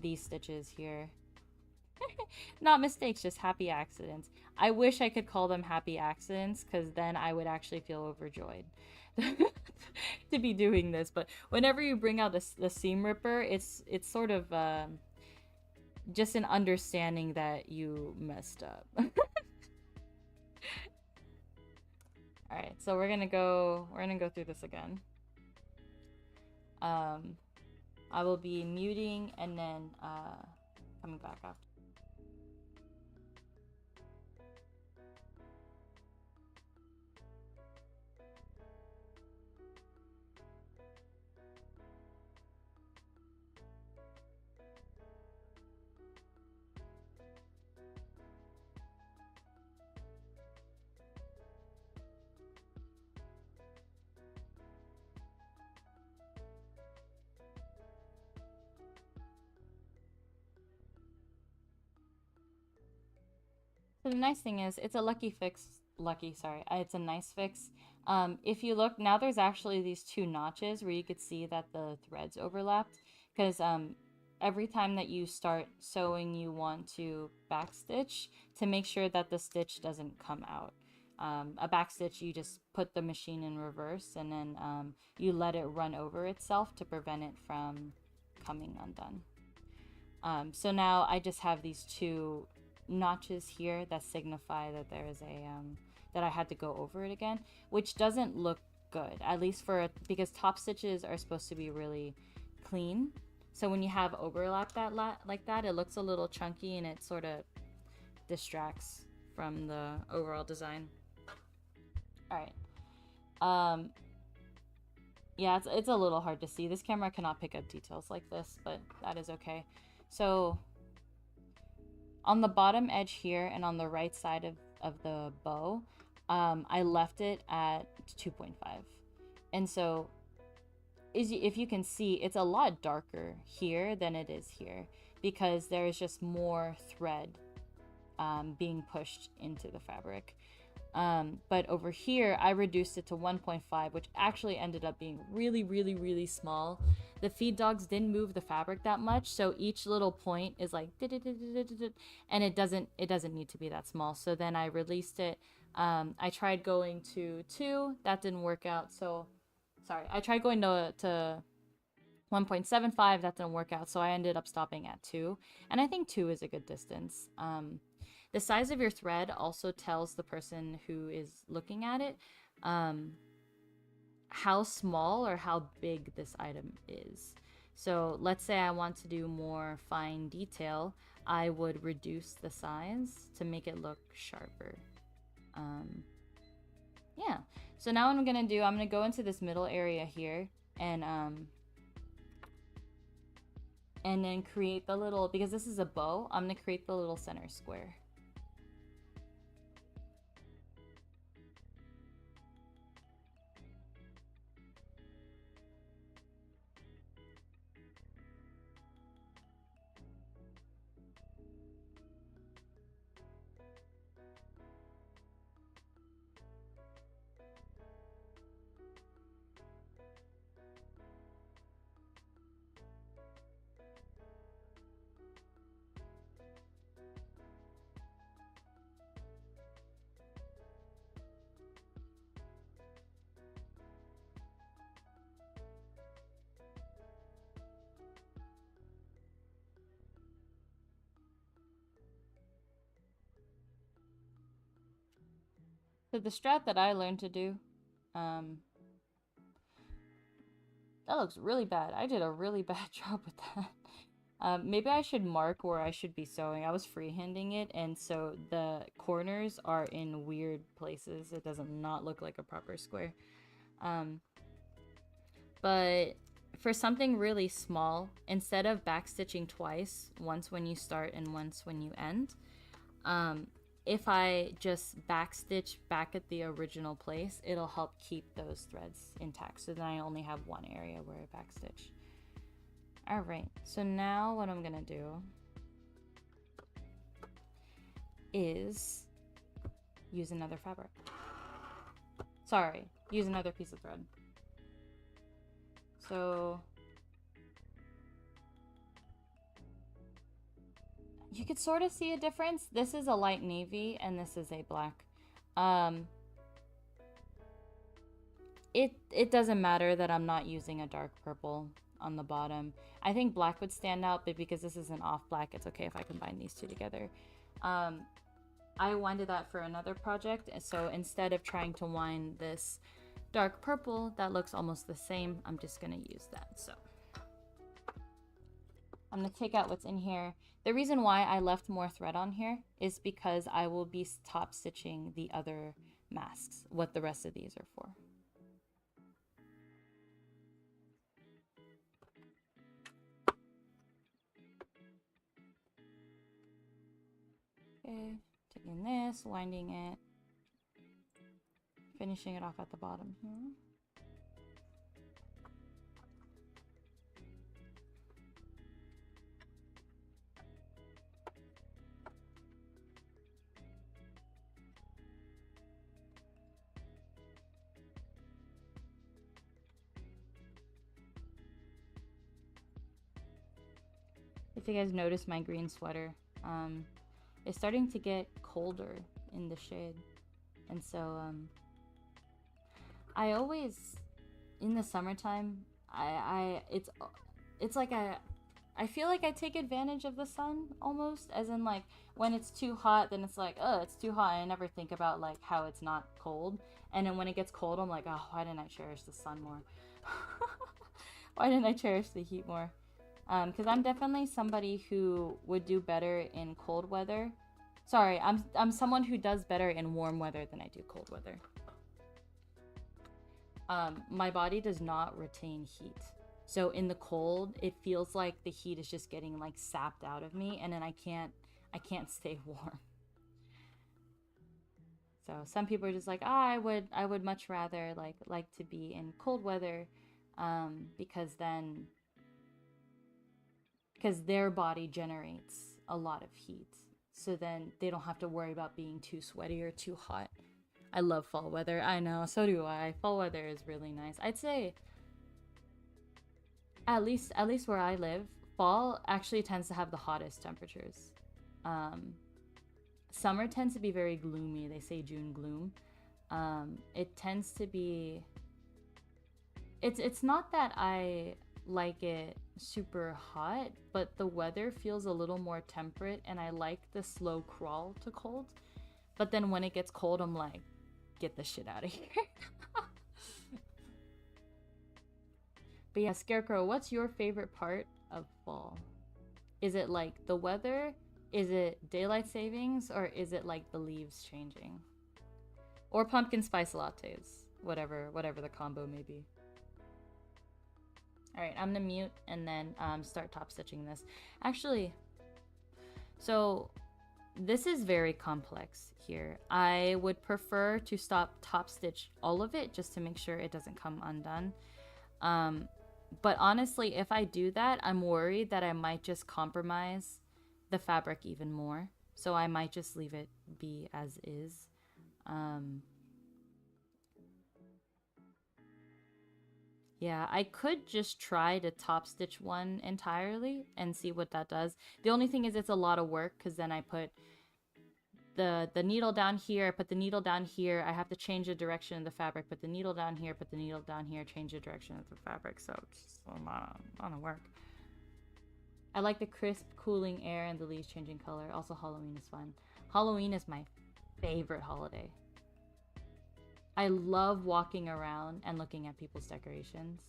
these stitches here. Not mistakes, just happy accidents. I wish I could call them happy accidents, because then I would actually feel overjoyed to be doing this. But whenever you bring out the seam ripper, it's sort of just an understanding that you messed up. Alright, so we're gonna go through this again. I will be muting and then coming back after. So the nice thing is, it's a it's a nice fix. If you look, now there's actually these two notches where you could see that the threads overlapped, because every time that you start sewing, you want to backstitch to make sure that the stitch doesn't come out. A backstitch, you just put the machine in reverse, and then you let it run over itself to prevent it from coming undone. So now I just have these two notches here that signify that there is a that I had to go over it again, which doesn't look good, at least for because top stitches are supposed to be really clean. So when you have overlap like that, it looks a little chunky and it sort of distracts from the overall design. All right. Yeah, it's a little hard to see. This camera cannot pick up details like this, but that is okay. So on the bottom edge here and on the right side of the bow, I left it at 2.5. And so if you can see, it's a lot darker here than it is here because there is just more thread being pushed into the fabric. But over here, I reduced it to 1.5, which actually ended up being really, really, really small. The feed dogs didn't move the fabric that much, so each little point is like, and it doesn't need to be that small. So then I released it. I tried going to 2, that didn't work out. So, sorry, I tried going to 1.75, that didn't work out. So I ended up stopping at 2, and I think 2 is a good distance. The size of your thread also tells the person who is looking at it how small or how big this item is. So let's say I want to do more fine detail, I would reduce the size to make it look sharper. Yeah, so now what I'm gonna do, I'm gonna go into this middle area here and then create the little, because this is a bow, I'm gonna create the little center square. So the strat that I learned to do, that looks really bad. I did a really bad job with that. Maybe I should mark where I should be sewing. I was freehanding it, and so the corners are in weird places. It does not look like a proper square. But for something really small, instead of backstitching twice, once when you start and once when you end, if I just backstitch back at the original place, it'll help keep those threads intact. So then I only have one area where I backstitch. All right, so now what I'm gonna do is use another fabric. Sorry, use another piece of thread. So you could sort of see a difference. This is a light navy and this is a black. It doesn't matter that I'm not using a dark purple on the bottom. I think black would stand out, but because this is an off black, it's okay if I combine these two together. I winded that for another project, so instead of trying to wind this dark purple that looks almost the same, I'm just gonna use that. So I'm gonna take out what's in here. The reason why I left more thread on here is because I will be top stitching the other masks, what the rest of these are for. Okay, taking this, winding it, finishing it off at the bottom here. If you guys notice my green sweater, it's starting to get colder in the shade, and so I always, in the summertime, it's like I feel like I take advantage of the sun almost, as in like when it's too hot, then it's like, oh, it's too hot. I never think about like how it's not cold. And then when it gets cold, I'm like, oh, why didn't I cherish the sun more? Why didn't I cherish the heat more? Because I'm definitely somebody who would do better in cold weather. Sorry, I'm someone who does better in warm weather than I do cold weather. My body does not retain heat. So in the cold, it feels like the heat is just getting like sapped out of me, and then I can't stay warm. So some people are just like, oh, I would much rather like to be in cold weather, because their body generates a lot of heat. So then they don't have to worry about being too sweaty or too hot. I love fall weather. I know, so do I. Fall weather is really nice. I'd say at least where I live, fall actually tends to have the hottest temperatures. Summer tends to be very gloomy. They say June gloom. It tends to be... It's not that I like it super hot, but the weather feels a little more temperate, and I like the slow crawl to cold. But then when it gets cold, I'm like, get the shit out of here. But yeah, Scarecrow, what's your favorite part of fall? Is it like the weather? Is it daylight savings? Or is it like the leaves changing? Or pumpkin spice lattes? Whatever the combo may be. Alright, I'm gonna mute and then start top stitching this. Actually, so this is very complex here. I would prefer to stop top stitch all of it just to make sure it doesn't come undone. But honestly, if I do that, I'm worried that I might just compromise the fabric even more. So I might just leave it be as is. Yeah, I could just try to top stitch one entirely and see what that does. The only thing is it's a lot of work, because then I put the needle down here, I put the needle down here, I have to change the direction of the fabric, put the needle down here, put the needle down here, change the direction of the fabric, so it's just a lot of work. I like the crisp, cooling air and the leaves changing color. Also, Halloween is fun. Halloween is my favorite holiday. I love walking around and looking at people's decorations.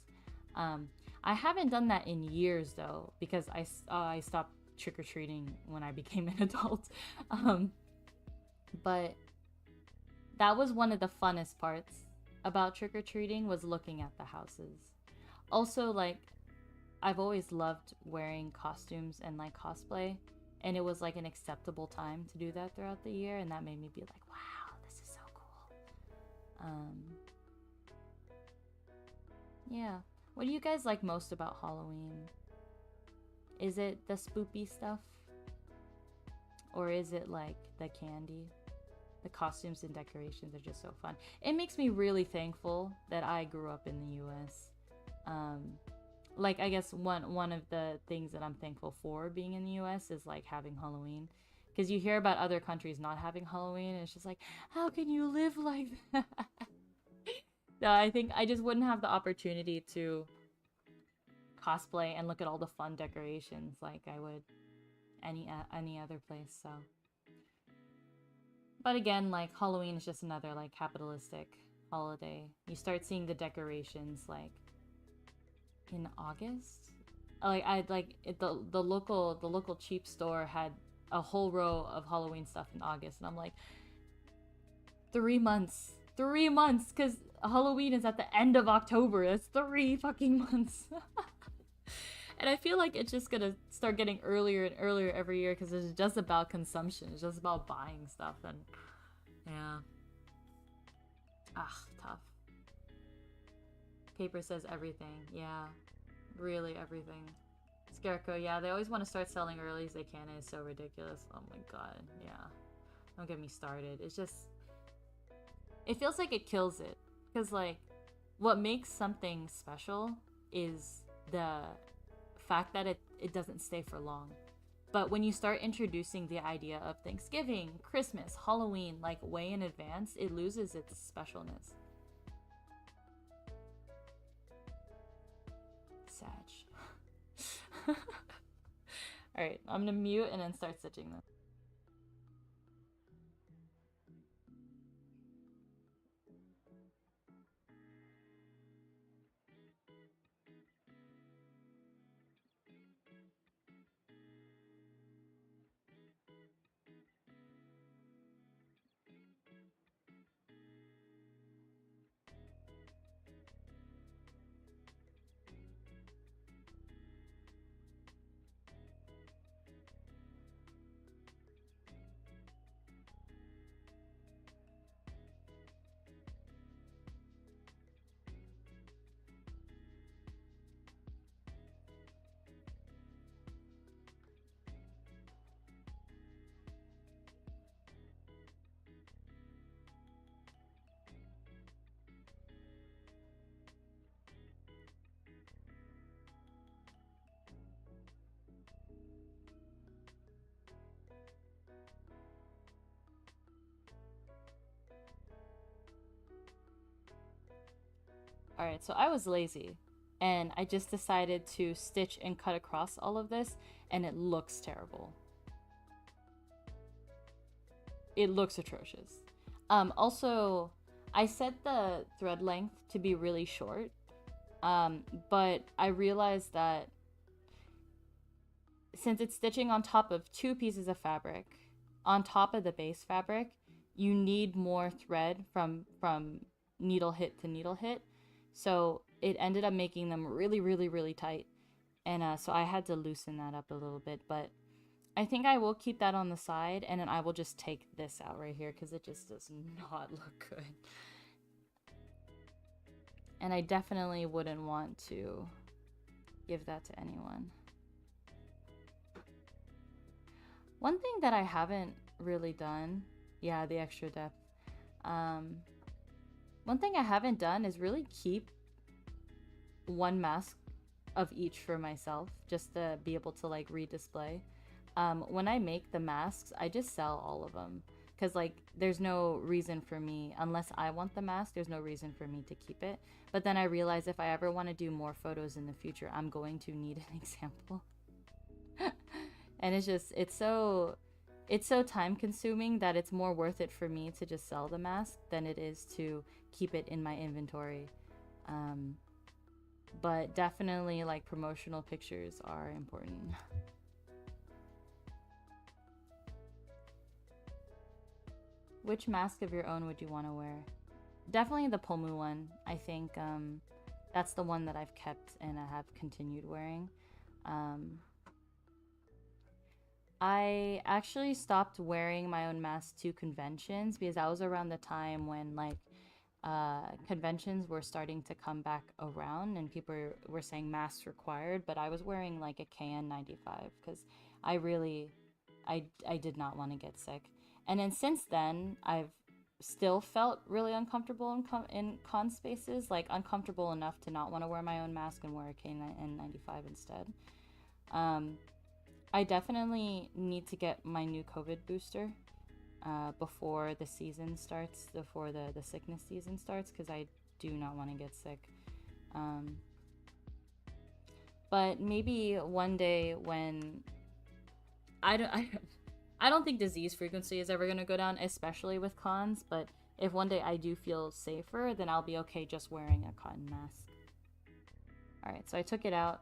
I haven't done that in years though, because I stopped trick-or-treating when I became an adult. But that was one of the funnest parts about trick-or-treating, was looking at the houses. Also, like, I've always loved wearing costumes and like cosplay, and it was like an acceptable time to do that throughout the year, and that made me be like, wow, this is so cool. Yeah. What do you guys like most about Halloween? Is it the spoopy stuff? Or is it like the candy? The costumes and decorations are just so fun. It makes me really thankful that I grew up in the US. Like, I guess one of the things that I'm thankful for being in the US is like having Halloween. Because you hear about other countries not having Halloween, and it's just like, how can you live like that? No, I think I just wouldn't have the opportunity to cosplay and look at all the fun decorations like I would any other place, so. But again, like, Halloween is just another like capitalistic holiday. You start seeing the decorations like in August. The local cheap store had a whole row of Halloween stuff in August, and I'm like, 3 months, because Halloween is at the end of October. That's 3 fucking months. And I feel like it's just gonna start getting earlier and earlier every year, because it's just about consumption. It's just about buying stuff, and yeah. Tough. Paper says everything. Yeah, really everything. Scarecrow, yeah, they always want to start selling early as they can, and it's so ridiculous. Oh my god, yeah. Don't get me started. It's just... it feels like it kills it. Because, like, what makes something special is the fact that it doesn't stay for long. But when you start introducing the idea of Thanksgiving, Christmas, Halloween, like, way in advance, it loses its specialness. Sag. Alright, I'm gonna mute and then start stitching them. Alright, so I was lazy and I just decided to stitch and cut across all of this, and it looks terrible. It looks atrocious. Also, I set the thread length to be really short, but I realized that since it's stitching on top of 2 pieces of fabric, on top of the base fabric, you need more thread from needle hit to needle hit. So it ended up making them really, really, really tight. And so I had to loosen that up a little bit. But I think I will keep that on the side. And then I will just take this out right here because it just does not look good. And I definitely wouldn't want to give that to anyone. One thing that I haven't really done, yeah, the extra depth. One thing I haven't done is really keep one mask of each for myself, just to be able to like redisplay. When I make the masks, I just sell all of them because like there's no reason for me, unless I want the mask, there's no reason for me to keep it. But then I realize if I ever want to do more photos in the future, I'm going to need an example. And it's just, it's so time consuming that it's more worth it for me to just sell the mask than it is to keep it in my inventory. But definitely like promotional pictures are important. Which mask of your own would you want to wear? Definitely the Pomu one. I think that's the one that I've kept and I have continued wearing. I actually stopped wearing my own mask to conventions because that was around the time when like conventions were starting to come back around and people were saying masks required, but I was wearing like a KN95 because I did not want to get sick. And then since then, I've still felt really uncomfortable in con spaces, like uncomfortable enough to not want to wear my own mask and wear a KN95 instead. I definitely need to get my new COVID booster before the season starts, before the sickness season starts, because I do not want to get sick. But maybe one day when I don't think disease frequency is ever going to go down, especially with cons, but if one day I do feel safer, then I'll be okay just wearing a cotton mask. Alright, so I took it out.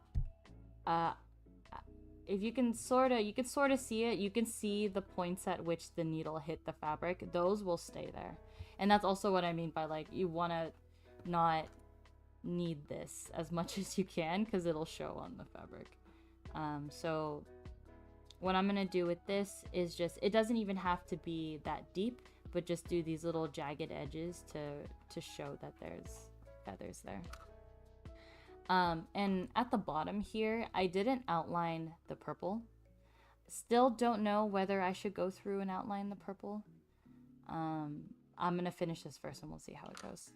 If you can sort of see it, you can see the points at which the needle hit the fabric. Those will stay there. And that's also what I mean by like, you want to not need this as much as you can because it'll show on the fabric. So what I'm going to do with this is just, it doesn't even have to be that deep, but just do these little jagged edges to show that there's feathers there. And at the bottom here, I didn't outline the purple. Still don't know whether I should go through and outline the purple. I'm gonna finish this first and we'll see how it goes.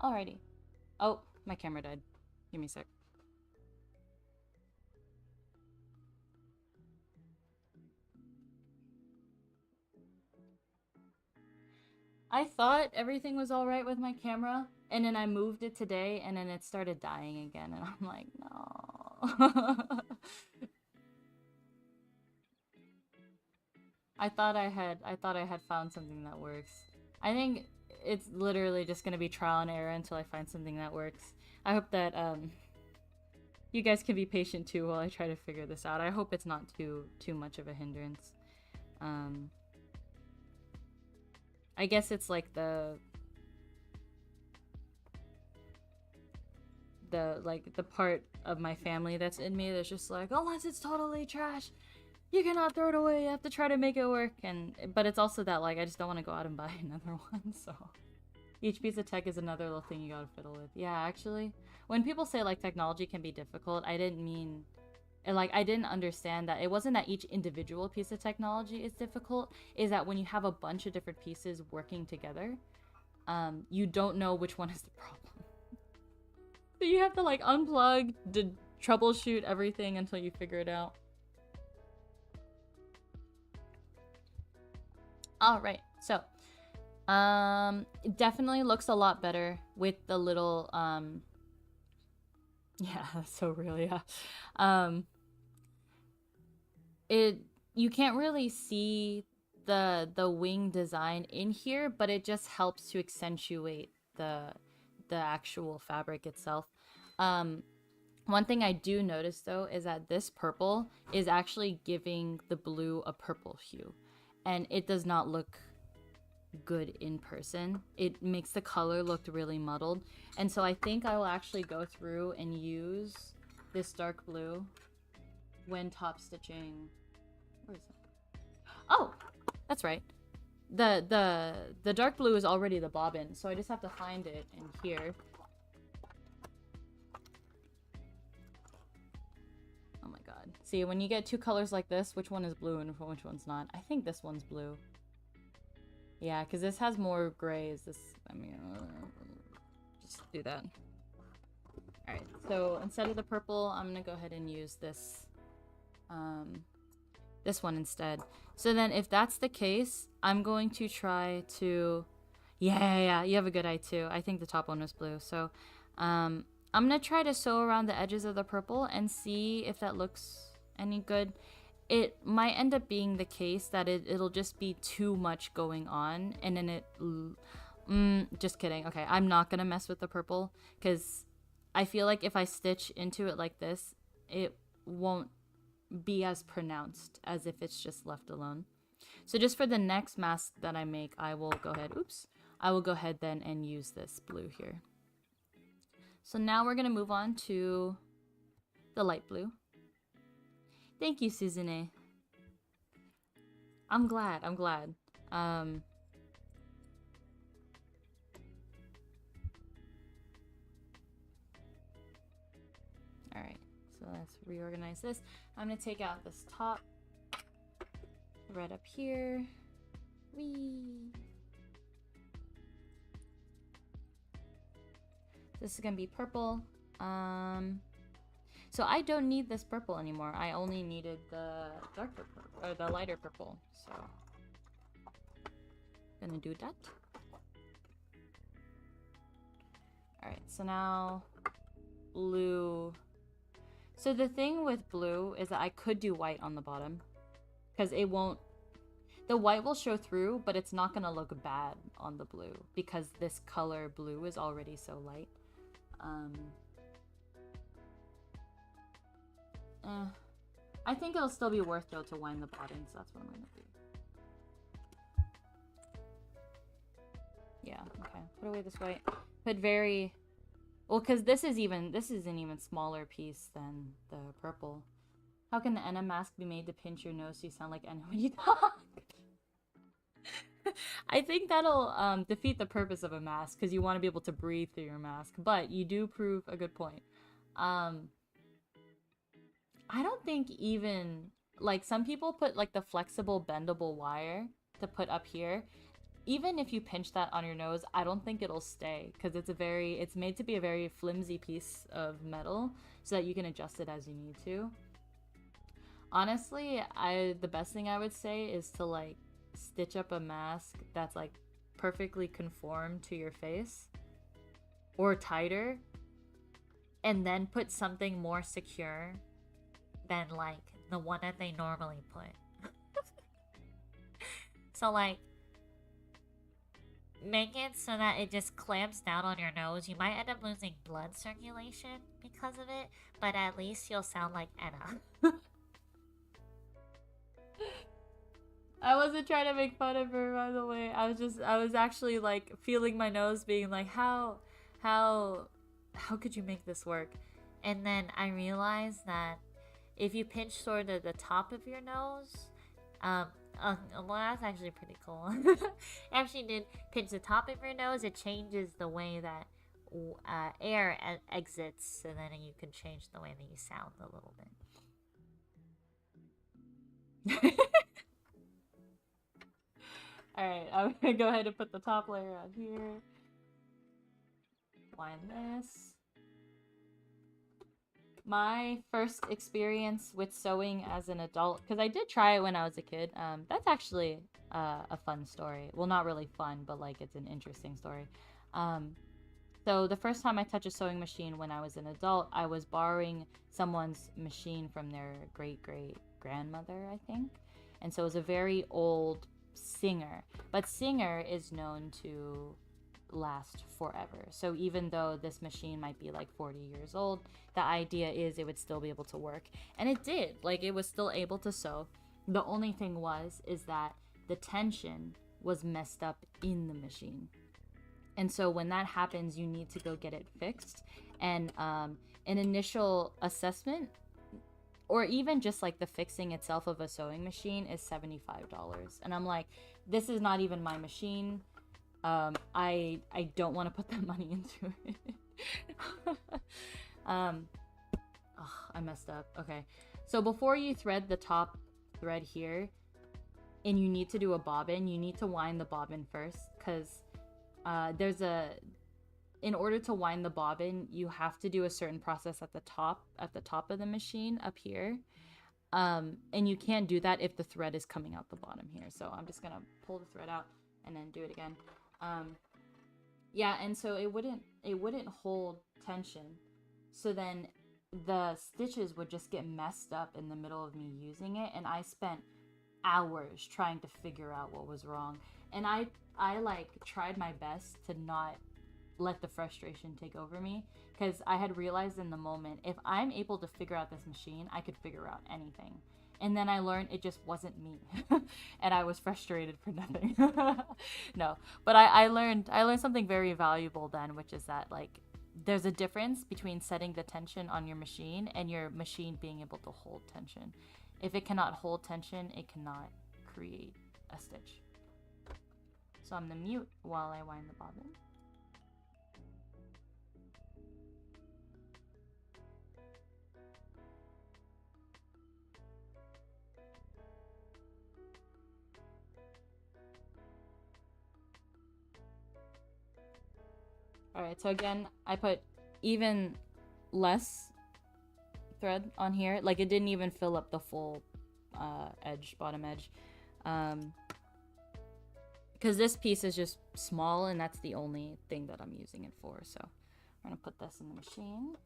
Alrighty. Oh, my camera died. Give me a sec. I thought everything was alright with my camera, and then I moved it today, and then it started dying again, and I'm like, no. I thought I had found something that works. I think it's literally just gonna be trial and error until I find something that works. I hope that you guys can be patient too while I try to figure this out. I hope it's not too much of a hindrance. I guess it's like the part of my family that's in me that's just like, unless it's totally trash, you cannot throw it away, you have to try to make it work. But it's also that, like, I just don't want to go out and buy another one, so each piece of tech is another little thing you gotta fiddle with. Yeah, actually, when people say like technology can be difficult, I didn't mean, like, I didn't understand that it wasn't that each individual piece of technology is difficult, is that when you have a bunch of different pieces working together, you don't know which one is the problem. So you have to like unplug, troubleshoot everything until you figure it out. Alright, so it definitely looks a lot better with the little yeah, that's so real, yeah. You can't really see the wing design in here, but it just helps to accentuate the actual fabric itself. One thing I do notice though is that this purple is actually giving the blue a purple hue, and it does not look good in person. It makes the color look really muddled, and so I think I will actually go through and use this dark blue when top stitching. Where is it? Oh, that's right. The dark blue is already the bobbin, so I just have to find it in here. Oh my god. See, when you get two colors like this, which one is blue and which one's not? I think this one's blue. Yeah, because this has more grays. This, I mean, just do that. Alright, so instead of the purple, I'm gonna go ahead and use this, this one instead. So then if that's the case, I'm going to try to... Yeah, you have a good eye too. I think the top one was blue. So, I'm gonna try to sew around the edges of the purple and see if that looks any good. It might end up being the case that it'll just be too much going on, and then it... just kidding. Okay, I'm not gonna mess with the purple, because I feel like if I stitch into it like this, it won't be as pronounced as if it's just left alone. So just for the next mask that I make, I will go ahead... Oops. I will go ahead then and use this blue here. So now we're gonna move on to the light blue. Thank you, Suzune. I'm glad. Alright, so let's reorganize this. I'm gonna take out this top right up here. Whee! This is gonna be purple. So I don't need this purple anymore. I only needed the darker purple, or the lighter purple. So gonna do that. Alright, so now blue. So the thing with blue is that I could do white on the bottom, because it won't... The white will show through, but it's not gonna look bad on the blue, because this color blue is already so light. I think it'll still be worth though to wind the bottom, so that's what I'm gonna do. Yeah, okay. Put away this white. Put very... Well, because this is an even smaller piece than the purple. How can the Enna mask be made to pinch your nose so you sound like Enna when you talk? I think that'll defeat the purpose of a mask, because you want to be able to breathe through your mask. But you do prove a good point. I don't think even... Like, some people put, like, the flexible bendable wire to put up here. even if you pinch that on your nose, I don't think it'll stay because it's made to be a very flimsy piece of metal so that you can adjust it as you need to. Honestly, the best thing I would say is to like stitch up a mask that's like perfectly conformed to your face or tighter, and then put something more secure than like the one that they normally put. So like make it so that it just clamps down on your nose. You might end up losing blood circulation because of it, but at least you'll sound like Enna. I wasn't trying to make fun of her, by the way. I was actually like feeling my nose, being like, how could you make this work? And then I realized that if you pinch sort of the top of your nose, well, that's actually pretty cool. Actually, did pinch the top of your nose, it changes the way that air exits, and then you can change the way that you sound a little bit. Alright, I'm gonna go ahead and put the top layer on here. Wind this. My first experience with sewing as an adult, because I did try it when I was a kid. That's actually a fun story. Well, not really fun, but like it's an interesting story. So the first time I touched a sewing machine when I was an adult, I was borrowing someone's machine from their great-great-grandmother, I think. And so it was a very old Singer. But Singer is known to last forever. So even though this machine might be like 40 years old, the idea is it would still be able to work. And it did. Like, it was still able to sew. The only thing is that the tension was messed up in the machine. And so when that happens, you need to go get it fixed. And an initial assessment, or even just like the fixing itself of a sewing machine, is $75. And I'm like, this is not even my machine. I don't want to put that money into it. I messed up. Okay. So before you thread the top thread here, and you need to do a bobbin, you need to wind the bobbin first, because in order to wind the bobbin, you have to do a certain process at the top of the machine up here. And you can't do that if the thread is coming out the bottom here. So I'm just gonna pull the thread out and then do it again. Yeah, and so it wouldn't hold tension. So then the stitches would just get messed up in the middle of me using it, and I spent hours trying to figure out what was wrong. And I like tried my best to not let the frustration take over me, because I had realized in the moment, if I'm able to figure out this machine, I could figure out anything. And then I learned it just wasn't me. And I was frustrated for nothing. No, but I learned something very valuable then, which is that like there's a difference between setting the tension on your machine and your machine being able to hold tension. If it cannot hold tension, it cannot create a stitch. So I'm gonna mute while I wind the bobbin. Alright, so again, I put even less thread on here. Like, it didn't even fill up the full bottom edge. Because this piece is just small, and that's the only thing that I'm using it for. So I'm going to put this in the machine.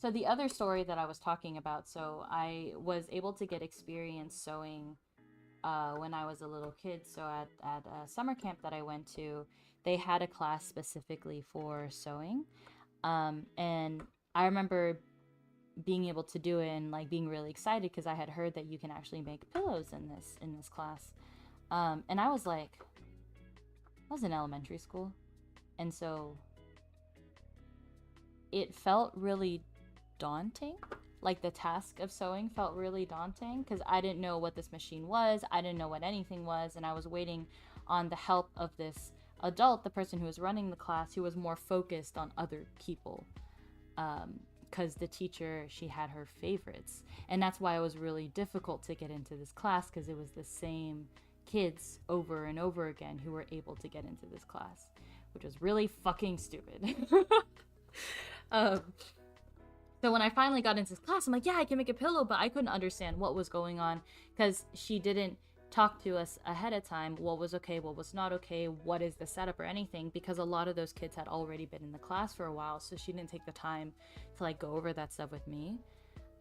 So the other story that I was talking about, so I was able to get experience sewing when I was a little kid. So at a summer camp that I went to, they had a class specifically for sewing. And I remember being able to do it and like being really excited because I had heard that you can actually make pillows in this class. And I was like, I was in elementary school, and so it felt really daunting. Like, the task of sewing felt really daunting because I didn't know what this machine was. I didn't know what anything was, and I was waiting on the help of this adult, the person who was running the class, who was more focused on other people. Because the teacher, she had her favorites. And that's why it was really difficult to get into this class, because it was the same kids over and over again who were able to get into this class, which was really fucking stupid. So when I finally got into this class, I'm like, yeah, I can make a pillow, but I couldn't understand what was going on because she didn't talk to us ahead of time what was okay, what was not okay, what is the setup or anything, because a lot of those kids had already been in the class for a while, so she didn't take the time to like go over that stuff with me.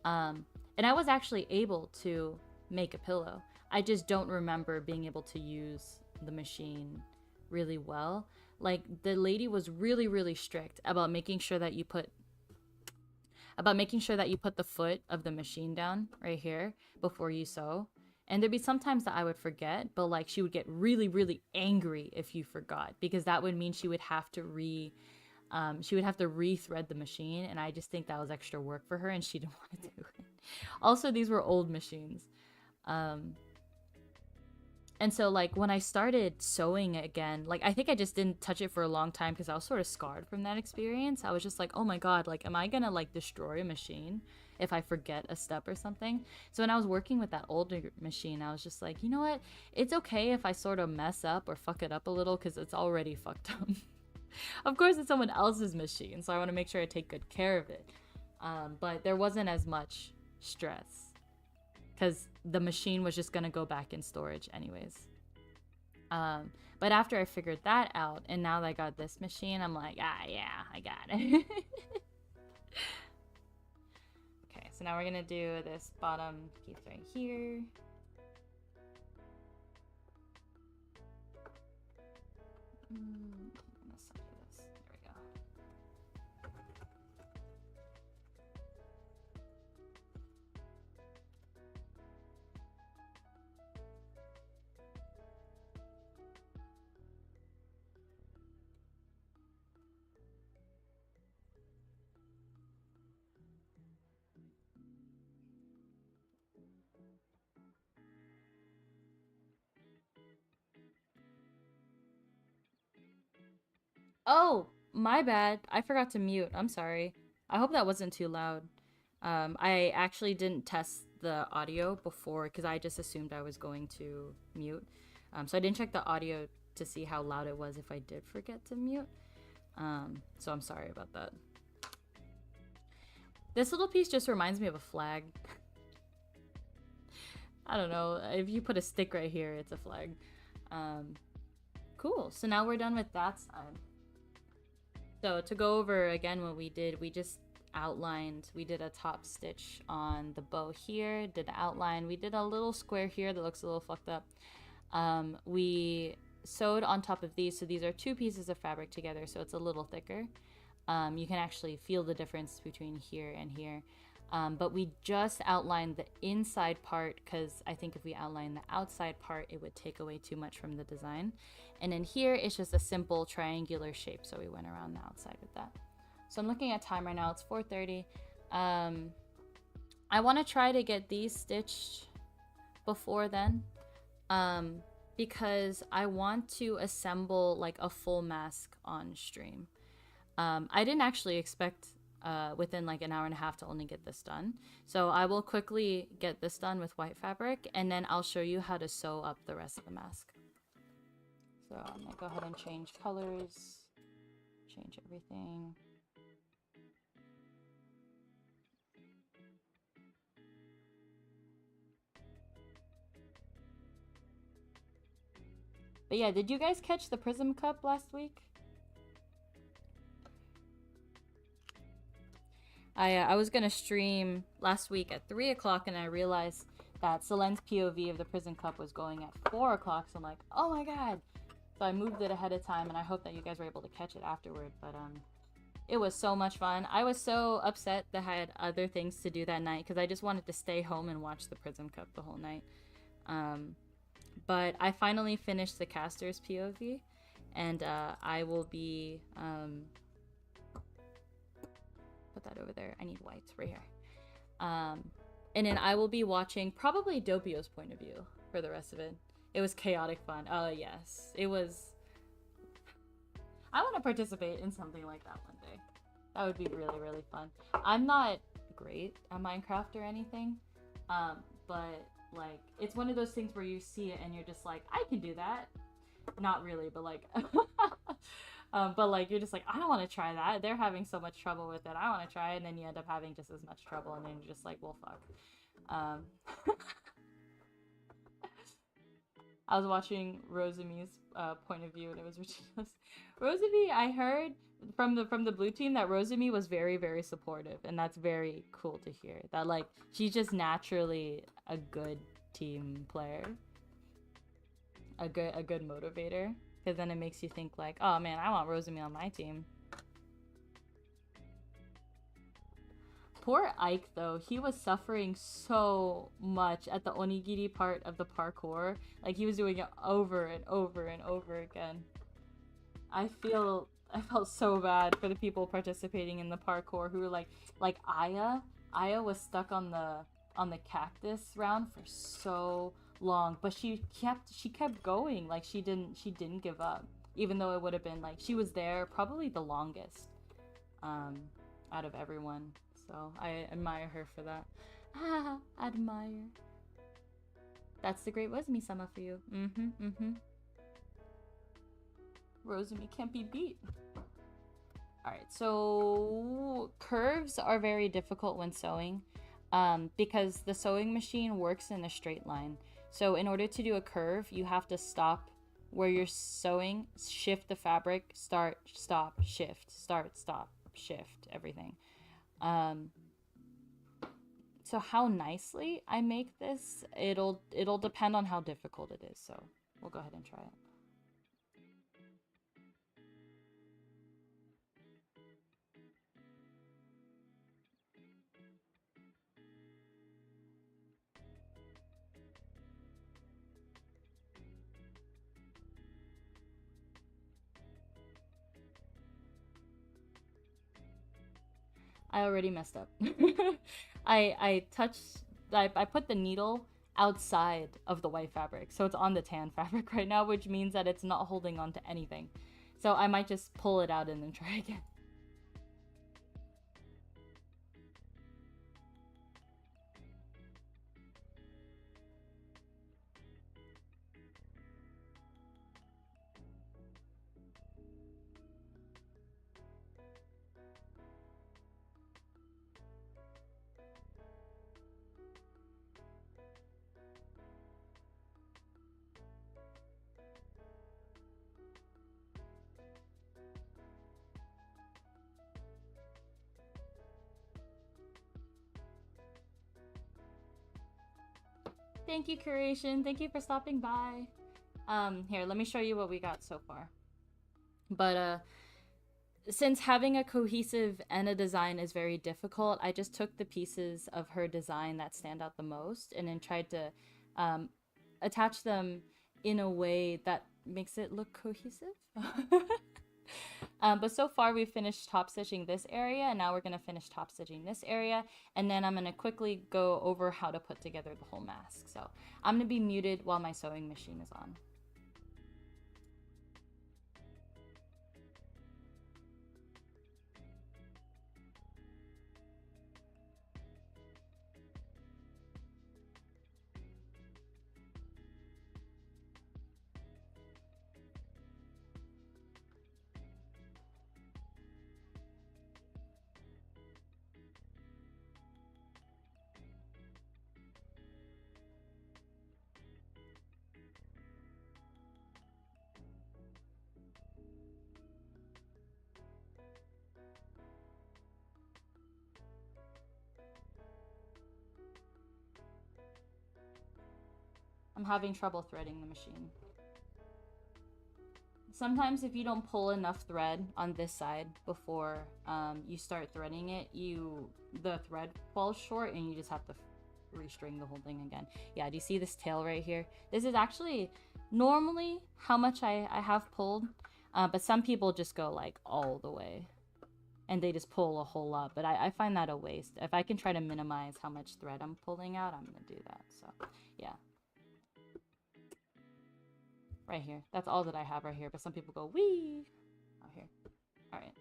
And I was actually able to make a pillow. I just don't remember being able to use the machine really well. Like, the lady was really, really strict about making sure that you put the foot of the machine down right here before you sew. And there'd be sometimes that I would forget, but like she would get really, really angry if you forgot, because that would mean she would have to rethread the machine, and I just think that was extra work for her, and she didn't want to do it. Also, these were old machines. And so like when I started sewing again, like I think I just didn't touch it for a long time because I was sort of scarred from that experience. I was just like, oh my god, like am I gonna like destroy a machine if I forget a step or something? So when I was working with that older machine, I was just like, you know what, it's okay if I sort of mess up or fuck it up a little because it's already fucked up. Of course it's someone else's machine, so I want to make sure I take good care of it. But there wasn't as much stress because the machine was just gonna go back in storage anyways. But after I figured that out, and now that I got this machine, I'm like, yeah, I got it. Okay, so now we're gonna do this bottom piece right here. I'm gonna center this. There we go. Oh, my bad. I forgot to mute. I'm sorry. I hope that wasn't too loud. I actually didn't test the audio before because I just assumed I was going to mute. So I didn't check the audio to see how loud it was if I did forget to mute. So I'm sorry about that. This little piece just reminds me of a flag. I don't know. If you put a stick right here, it's a flag. Cool. So now we're done with that side. So to go over again what we did, we just outlined, we did a top stitch on the bow here, did the outline, we did a little square here that looks a little fucked up. We sewed on top of these, so these are two pieces of fabric together, so it's a little thicker. You can actually feel the difference between here and here. But we just outlined the inside part because I think if we outline the outside part, it would take away too much from the design. And in here, it's just a simple triangular shape, so we went around the outside with that. So I'm looking at time right now, it's 4:30. I want to try to get these stitched before then, because I want to assemble like a full mask on stream. I didn't actually expect within like an hour and a half to only get this done. So I will quickly get this done with white fabric, and then I'll show you how to sew up the rest of the mask. So I'm gonna go ahead and change colors, change everything. But yeah, did you guys catch the Prism Cup last week? I was gonna stream last week at 3 o'clock, and I realized that Selen's POV of the Prism Cup was going at 4 o'clock, so I'm like, oh my god! So I moved it ahead of time, and I hope that you guys were able to catch it afterward, but it was so much fun. I was so upset that I had other things to do that night, because I just wanted to stay home and watch the Prism Cup the whole night. But I finally finished the caster's POV, and I will be, put that over there. I need whites right here. And then I will be watching probably Doppio's point of view for the rest of it. It was chaotic fun. Oh, yes. It was... I want to participate in something like that one day. That would be really, really fun. I'm not great at Minecraft or anything, but like, it's one of those things where you see it and you're just like, I can do that. Not really, but like, but like, you're just like, I don't want to try that. They're having so much trouble with it. I want to try it. And then you end up having just as much trouble. And then you're just like, well, fuck. I was watching Rosami's point of view, and it was ridiculous. Rosami, I heard from the blue team that Rosami was very, very supportive, and that's very cool to hear. That like she's just naturally a good team player, a good motivator, because then it makes you think like, oh man, I want Rosami on my team. Poor Ike, though. He was suffering so much at the onigiri part of the parkour. Like, he was doing it over and over and over again. I felt so bad for the people participating in the parkour who were like Aya. Aya was stuck on the cactus round for so long, but she kept going. Like, she didn't give up, even though it would have been like she was there probably the longest out of everyone. So I admire her for that. Admire. That's the great Rosami-sama for you. Rosami can't be beat. Alright, so curves are very difficult when sewing because the sewing machine works in a straight line. So in order to do a curve, you have to stop where you're sewing, shift the fabric, start, stop, shift, start, stop, shift, everything. So how nicely I make this, it'll depend on how difficult it is. So we'll go ahead and try it. I already messed up. I put the needle outside of the white fabric, so it's on the tan fabric right now, which means that it's not holding on to anything. So I might just pull it out and then try again. Thank you, Curation. Thank you for stopping by. Here, let me show you what we got so far. But since having a cohesive Enna design is very difficult, I just took the pieces of her design that stand out the most and then tried to attach them in a way that makes it look cohesive. But so far we've finished top stitching this area, and now we're going to finish top stitching this area, and then I'm going to quickly go over how to put together the whole mask. So I'm going to be muted while my sewing machine is on. I'm having trouble threading the machine. Sometimes if you don't pull enough thread on this side before you start threading it, the thread falls short and you just have to restring the whole thing again. Yeah, do you see this tail right here? This is actually normally how much I have pulled, but some people just go like all the way and they just pull a whole lot, but I find that a waste. If I can try to minimize how much thread I'm pulling out, I'm gonna do that. So yeah, right here, that's all that I have right here, but some people go wee out here. All right.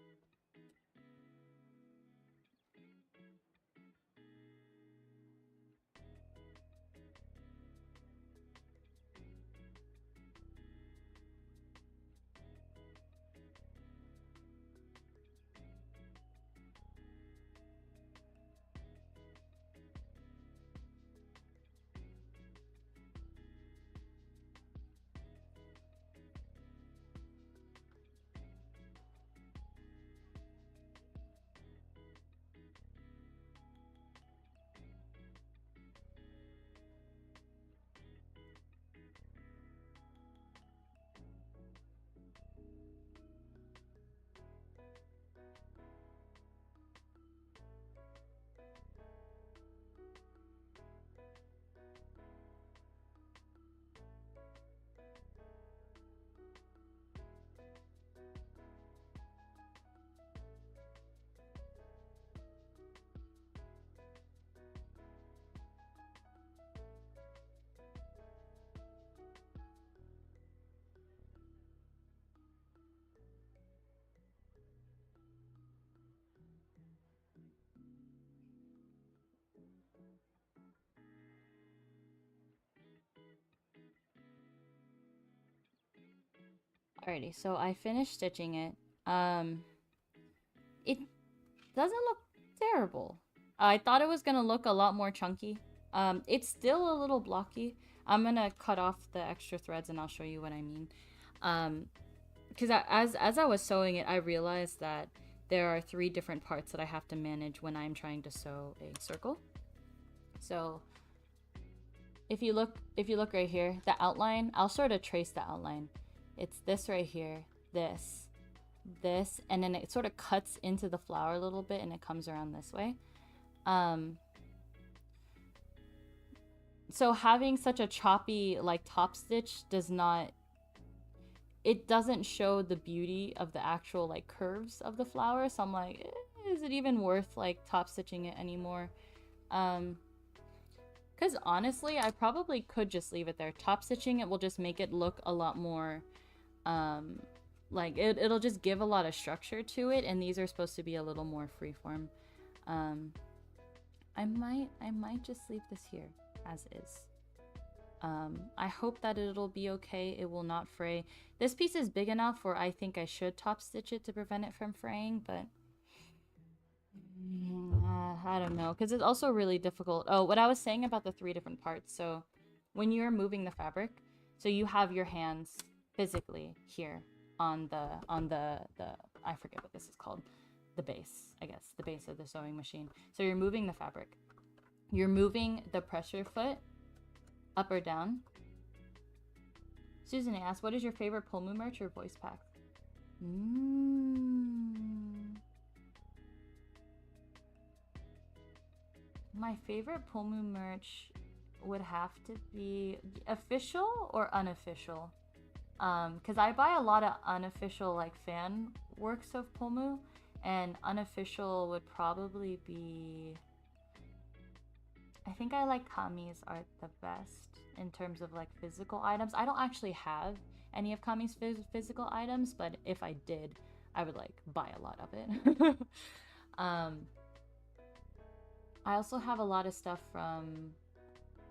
Alrighty, so I finished stitching it. It doesn't look terrible. I thought it was gonna look a lot more chunky. It's still a little blocky. I'm gonna cut off the extra threads and I'll show you what I mean. Because as I was sewing it, I realized that there are 3 different parts that I have to manage when I'm trying to sew a circle. So if you look right here, the outline, I'll sort of trace the outline. It's this right here, this, and then it sort of cuts into the flower a little bit and it comes around this way. So having such a choppy like top stitch doesn't show the beauty of the actual like curves of the flower. So I'm like, is it even worth like top stitching it anymore? Because honestly, I probably could just leave it there. Top stitching it will just make it look a lot more, like it'll just give a lot of structure to it. And these are supposed to be a little more freeform. I might just leave this here as is. I hope that it'll be okay. It will not fray. This piece is big enough where I think I should top stitch it to prevent it from fraying, but I don't know, because it's also really difficult. Oh, what I was saying about the 3 different parts. So when you're moving the fabric, so you have your hands physically here on the I forget what this is called, the base, I guess, the base of the sewing machine. So you're moving the fabric. You're moving the pressure foot up or down. Susan asks, what is your favorite Polmu merch or voice pack? My favorite Polmu merch would have to be official or unofficial. Because I buy a lot of unofficial like fan works of Polmu, and unofficial would probably be, I think I like Kami's art the best in terms of like physical items. I don't actually have any of Kami's physical items, but if I did, I would like buy a lot of it. I also have a lot of stuff from,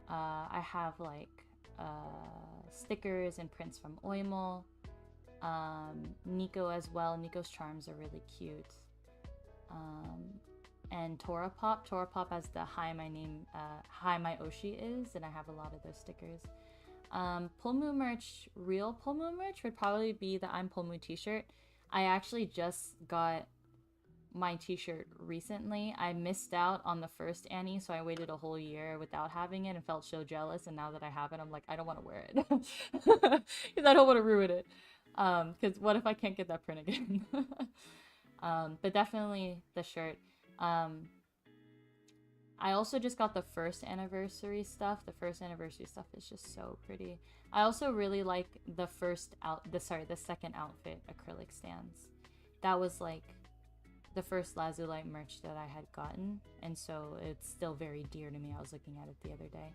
I have like stickers and prints from Oimo, Nico as well. Nico's charms are really cute. And Tora Pop as the hi my Oshi is, and I have a lot of those stickers. Polmu merch, real Polmu merch would probably be the I'm Polmu t-shirt. I actually just got my t-shirt recently. I missed out on the first Annie, so I waited a whole year without having it and felt so jealous, and now that I have it, I'm like, I don't want to wear it. Because I don't want to ruin it. Because what if I can't get that print again? But definitely the shirt. I also just got the first anniversary stuff. The first anniversary stuff is just so pretty. I also really like the second outfit acrylic stands. That was like the first Lazulite merch that I had gotten, and so it's still very dear to me. I was looking at it the other day.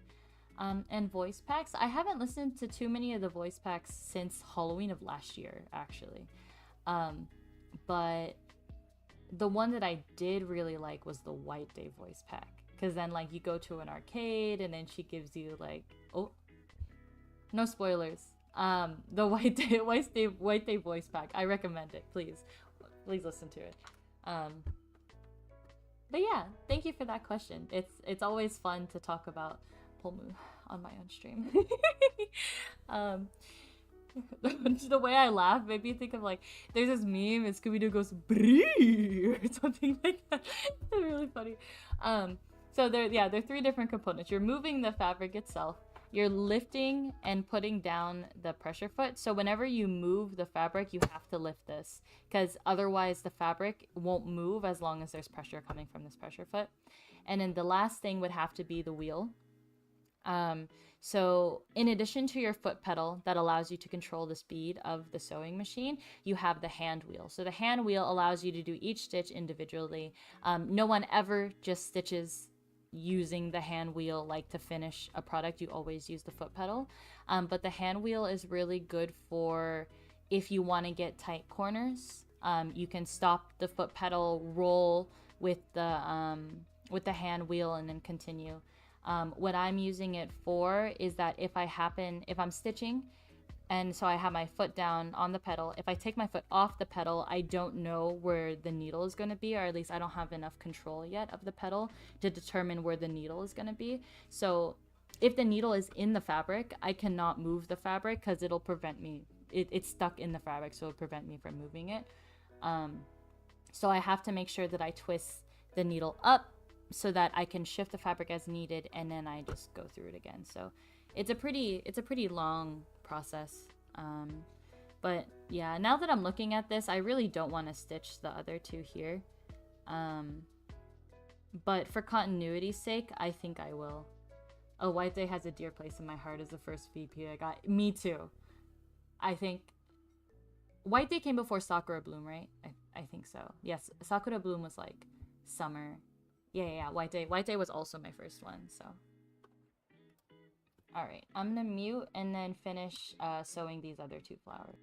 And voice packs. I haven't listened to too many of the voice packs since Halloween of last year, actually. But the one that I did really like was the White Day voice pack. Because then, like, you go to an arcade and then she gives you, like, oh, no spoilers. The White Day voice pack. I recommend it. Please listen to it. But yeah, thank you for that question. It's always fun to talk about Polmu on my own stream. The way I laugh made me think of, like, there's this meme and Scooby-Doo goes bree or something like that. It's really funny. So there are 3 different components. You're moving the fabric itself. You're lifting and putting down the pressure foot. So whenever you move the fabric, you have to lift this, because otherwise the fabric won't move as long as there's pressure coming from this pressure foot. And then the last thing would have to be the wheel. So in addition to your foot pedal that allows you to control the speed of the sewing machine, you have the hand wheel. So the hand wheel allows you to do each stitch individually. No one ever just stitches using the hand wheel like to finish a product. You always use the foot pedal. But the hand wheel is really good for if you want to get tight corners. You can stop the foot pedal, roll with the hand wheel, and then continue. What I'm using it for is that if I'm stitching And so I have my foot down on the pedal. If I take my foot off the pedal, I don't know where the needle is going to be, or at least I don't have enough control yet of the pedal to determine where the needle is going to be. So if the needle is in the fabric, I cannot move the fabric because it'll prevent me. It's stuck in the fabric, so it'll prevent me from moving it. So I have to make sure that I twist the needle up so that I can shift the fabric as needed, and then I just go through it again. So it's a pretty long process. But yeah, now that I'm looking at this, I really don't want to stitch the other two here. But for continuity's sake, I think I will. Oh, White Day has a dear place in my heart as the first VP I got. Me too. I think White Day came before Sakura Bloom, right? I think so. Yes, Sakura Bloom was like summer. Yeah. White Day was also my first one, so. Alright, I'm gonna mute and then finish sewing these other two flowers.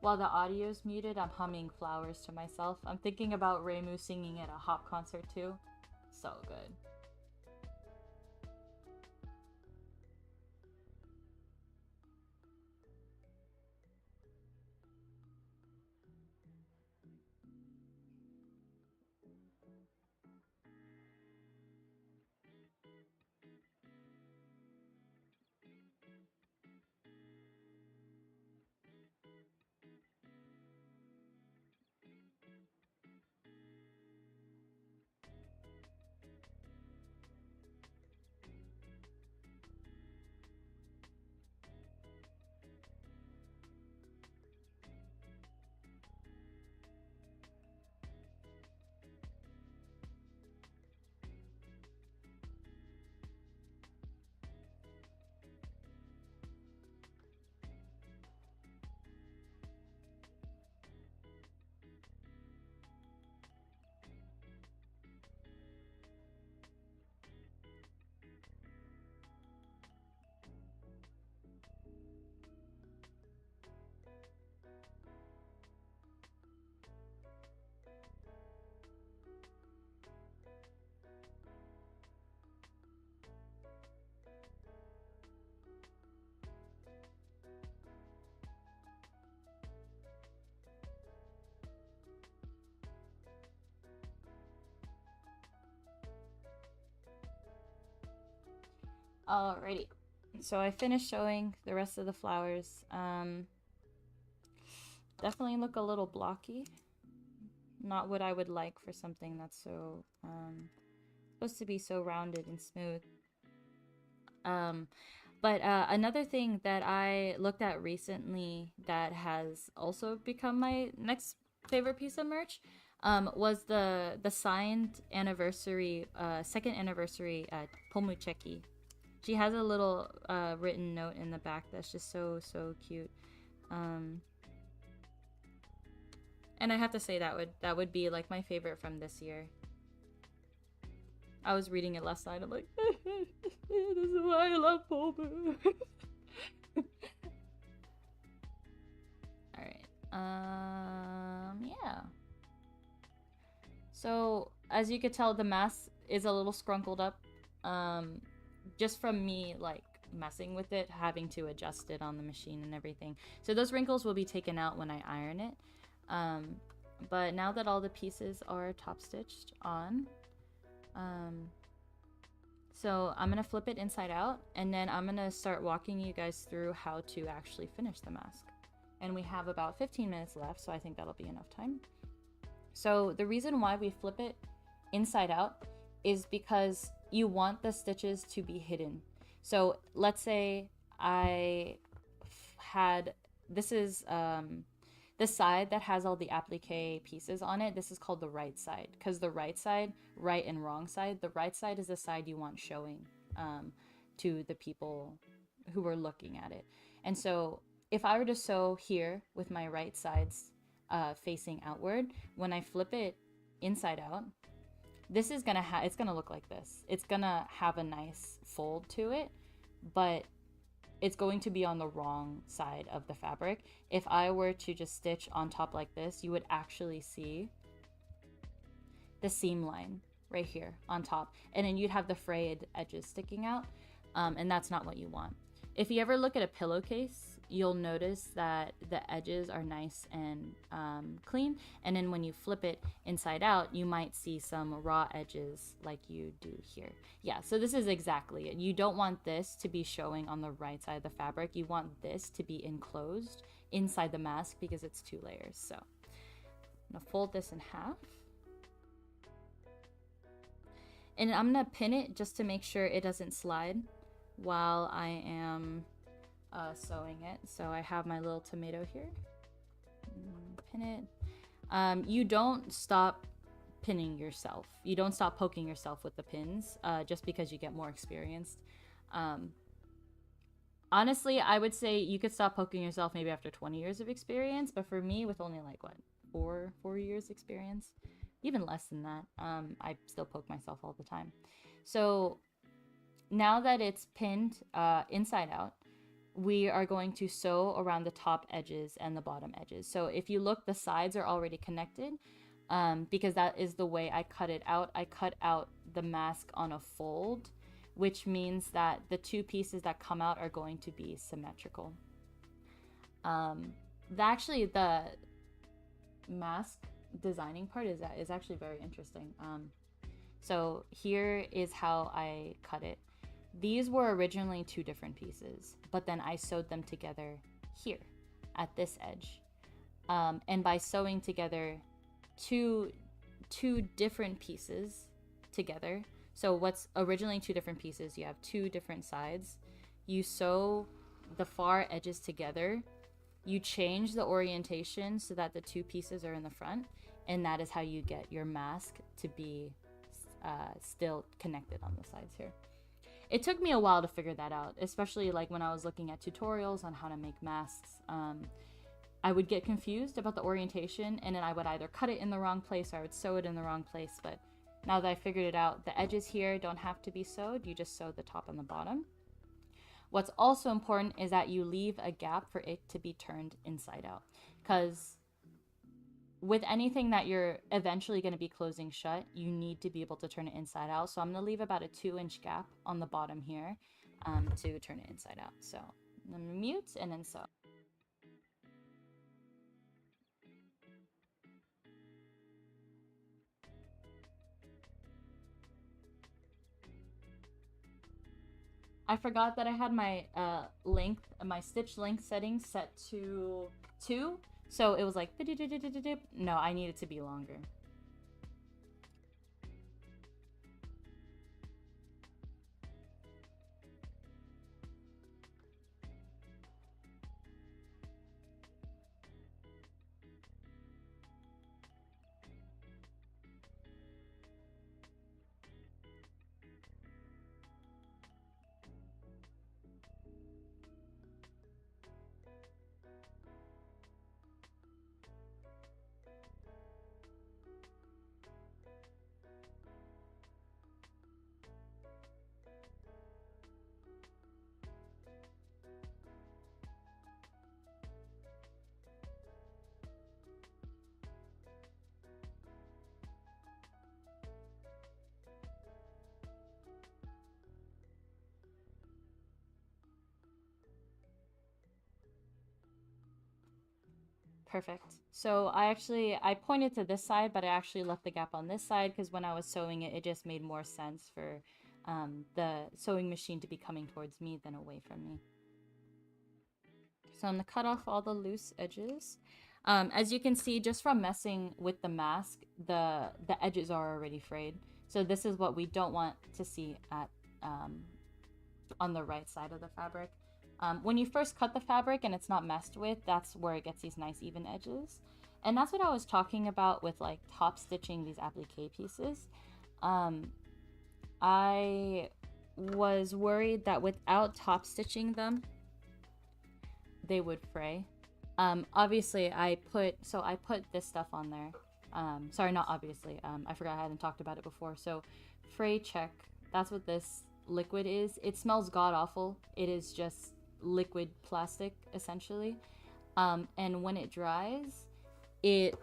While the audio's muted, I'm humming flowers to myself. I'm thinking about Reimu singing at a hop concert too. So good. Alrighty, so I finished showing the rest of the flowers. Definitely look a little blocky. Not what I would like for something that's so supposed to be so rounded and smooth. But another thing that I looked at recently that has also become my next favorite piece of merch was the signed anniversary, second anniversary Pomucheki. She has a little written note in the back that's just so cute. And I have to say that would be like my favorite from this year. I was reading it last night. I'm like, this is why I love Pomu. Alright. Yeah. So, as you could tell, the mask is a little scrunkled up. Just from me, like, messing with it, having to adjust it on the machine and everything. So those wrinkles will be taken out when I iron it. But now that all the pieces are top stitched on, So I'm gonna flip it inside out, and then I'm gonna start walking you guys through how to actually finish the mask. And we have about 15 minutes left, so I think that'll be enough time. So the reason why we flip it inside out is because you want the stitches to be hidden. So let's say I had, this is the side that has all the applique pieces on it. This is called the right side, because the right side, right and wrong side, the right side is the side you want showing to the people who are looking at it. And so if I were to sew here with my right sides facing outward, when I flip it inside out, this is gonna it's gonna look like this. It's gonna have a nice fold to it, but it's going to be on the wrong side of the fabric. If I were to just stitch on top like this, you would actually see the seam line right here on top, and then you'd have the frayed edges sticking out, and that's not what you want. If you ever look at a pillowcase, you'll notice that the edges are nice and clean, and then when you flip it inside out, you might see some raw edges like you do here. Yeah, so this is exactly it. You don't want this to be showing on the right side of the fabric. You want this to be enclosed inside the mask because it's 2 layers. So I'm gonna fold this in half, and I'm gonna pin it just to make sure it doesn't slide while I am sewing it. So I have my little tomato here. Pin it. You don't stop pinning yourself. You don't stop poking yourself with the pins just because you get more experienced. Honestly, I would say you could stop poking yourself maybe after 20 years of experience, but for me, with only like what, four years experience, even less than that, I still poke myself all the time. So now that it's pinned inside out, we are going to sew around the top edges and the bottom edges. So if you look, the sides are already connected because that is the way I cut it out. I cut out the mask on a fold, which means that the 2 pieces that come out are going to be symmetrical. Actually, the mask designing part is actually very interesting. So here is how I cut it. These were originally 2 different pieces, but then I sewed them together here at this edge. And by sewing together two different pieces together, so what's originally 2 different pieces, you have 2 different sides, you sew the far edges together, you change the orientation so that the 2 pieces are in the front, and that is how you get your mask to be still connected on the sides here. It took me a while to figure that out, especially like when I was looking at tutorials on how to make masks. I would get confused about the orientation, and then I would either cut it in the wrong place or I would sew it in the wrong place. But now that I figured it out, the edges here don't have to be sewed. You just sew the top and the bottom. What's also important is that you leave a gap for it to be turned inside out, because with anything that you're eventually going to be closing shut, you need to be able to turn it inside out. So I'm going to leave about a 2-inch gap on the bottom here to turn it inside out. So I'm going to mute and then sew. I forgot that I had my my stitch length settings set to 2. So it was like, no, I need it to be longer. Perfect. So I pointed to this side, but I actually left the gap on this side because when I was sewing it, it just made more sense for the sewing machine to be coming towards me than away from me. So I'm gonna cut off all the loose edges. As you can see, just from messing with the mask, the edges are already frayed. So this is what we don't want to see at on the right side of the fabric. When you first cut the fabric and it's not messed with, that's where it gets these nice even edges. And that's what I was talking about with like top stitching these applique pieces. I was worried that without top stitching them, they would fray. Obviously I put this stuff on there. Sorry, not obviously. I forgot I hadn't talked about it before. So fray check, that's what this liquid is. It smells god awful. It is just liquid plastic essentially. And when it dries, it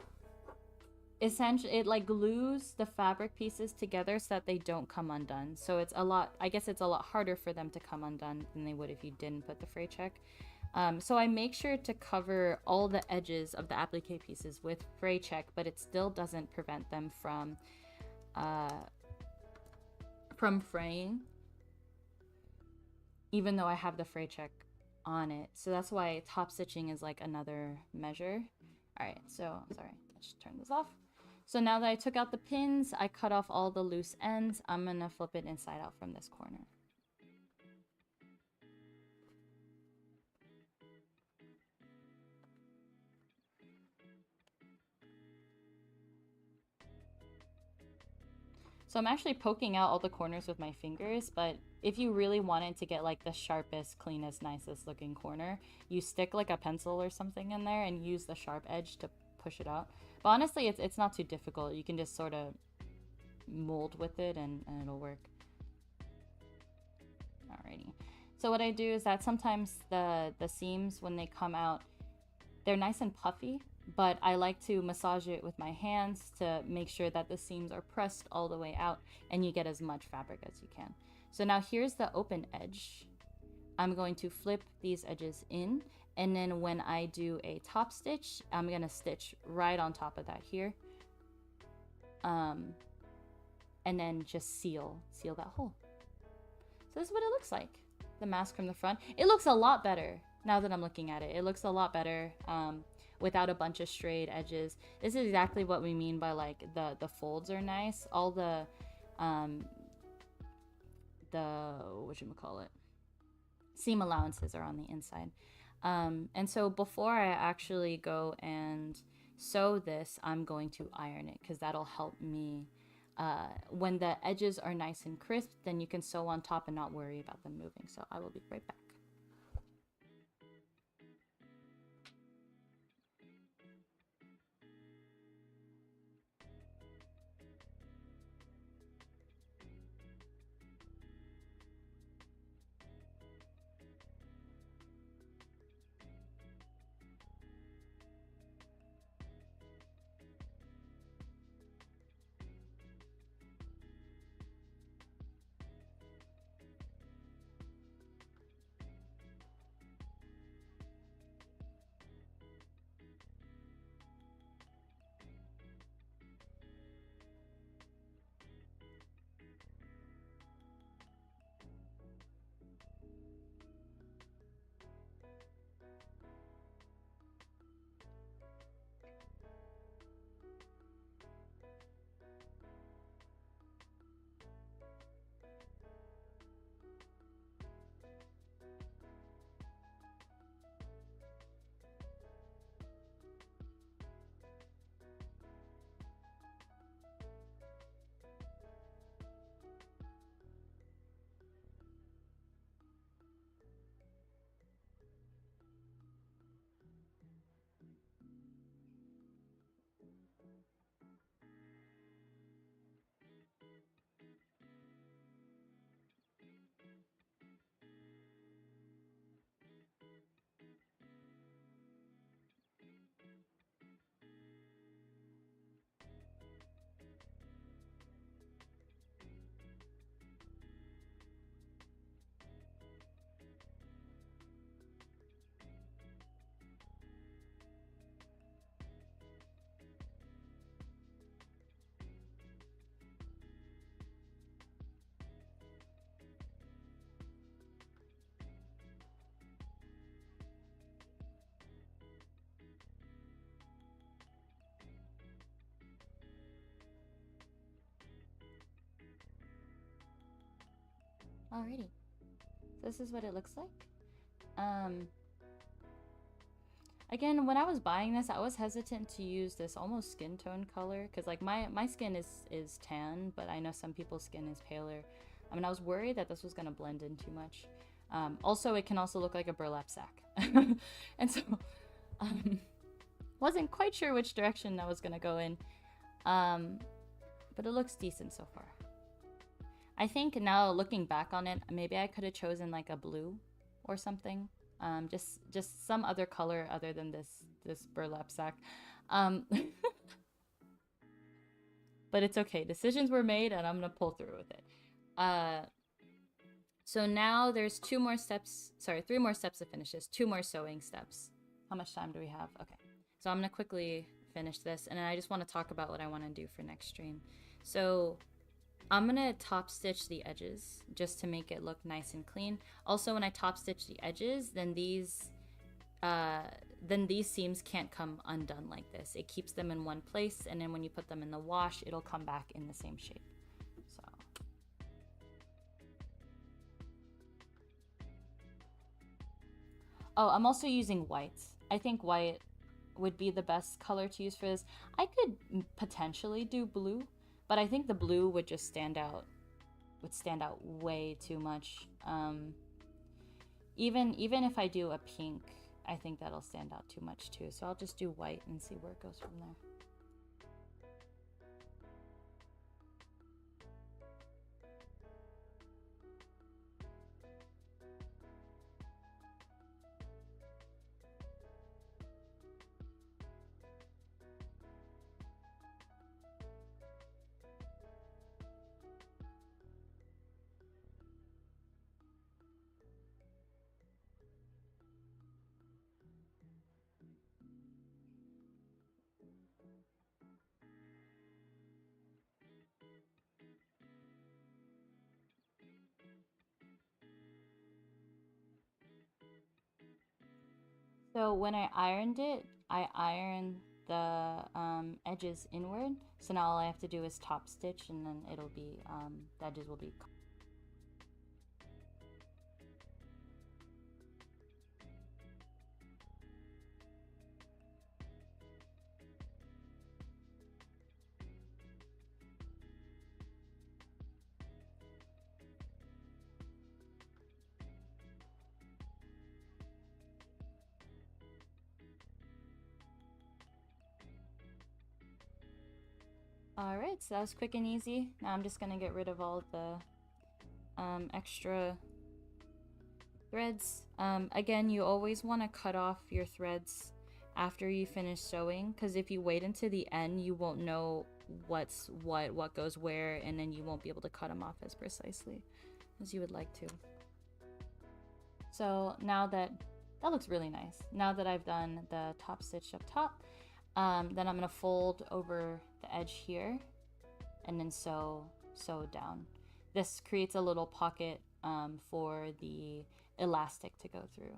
like glues the fabric pieces together so that they don't come undone. So it's a lot, I guess it's a lot harder for them to come undone than they would if you didn't put the fray check. So I make sure to cover all the edges of the applique pieces with fray check, but it still doesn't prevent them from fraying, even though I have the fray check on it. So that's why top stitching is like another measure. All right, so sorry, let's just turn this off. So now that I took out the pins, I cut off all the loose ends. I'm gonna flip it inside out from this corner. So I'm actually poking out all the corners with my fingers, but if you really wanted to get like the sharpest, cleanest, nicest looking corner, you stick like a pencil or something in there and use the sharp edge to push it out. But honestly, it's not too difficult. You can just sort of mold with it and it'll work. Alrighty. So what I do is that sometimes the seams, when they come out, they're nice and puffy, but I like to massage it with my hands to make sure that the seams are pressed all the way out and you get as much fabric as you can. So now here's the open edge. I'm going to flip these edges in, and then when I do a top stitch, I'm gonna stitch right on top of that here. And then just seal that hole. So this is what it looks like. The mask from the front. It looks a lot better now that I'm looking at it. It looks a lot better without a bunch of straight edges. This is exactly what we mean by like the folds are nice. All the whatchamacallit, seam allowances are on the inside. And so before I actually go and sew this, I'm going to iron it because that'll help me. When the edges are nice and crisp, then you can sew on top and not worry about them moving. So I will be right back. Alrighty. This is what it looks like. Again, when I was buying this, I was hesitant to use this almost skin tone color because like my skin is tan, but I know some people's skin is paler. I mean, I was worried that this was gonna blend in too much. Also, it can also look like a burlap sack, and so wasn't quite sure which direction I was gonna go in. But it looks decent so far. I think now looking back on it, maybe I could have chosen like a blue or something. Just some other color other than this burlap sack. But it's okay. Decisions were made and I'm gonna pull through with it. So now there's 3 more steps to finish this. 2 more sewing steps. How much time do we have? Okay. So I'm gonna quickly finish this and then I just want to talk about what I want to do for next stream. So I'm gonna top stitch the edges just to make it look nice and clean. Also, when I top stitch the edges, then these seams can't come undone like this. It keeps them in one place, and then when you put them in the wash, it'll come back in the same shape. So. Oh, I'm also using white. I think white would be the best color to use for this. I could potentially do blue, but I think the blue would just stand out way too much. Even if I do a pink, I think that'll stand out too much too. So I'll just do white and see where it goes from there. So when I ironed it, I ironed the edges inward. So now all I have to do is top stitch and then it'll be, the edges will be. Alright, so that was quick and easy. Now I'm just gonna get rid of all the extra threads. Again, you always want to cut off your threads after you finish sewing, because if you wait until the end, you won't know what's what goes where, and then you won't be able to cut them off as precisely as you would like to. So now that looks really nice. Now that I've done the top stitch up top, then I'm gonna fold over the edge here and then sew down. This creates a little pocket for the elastic to go through.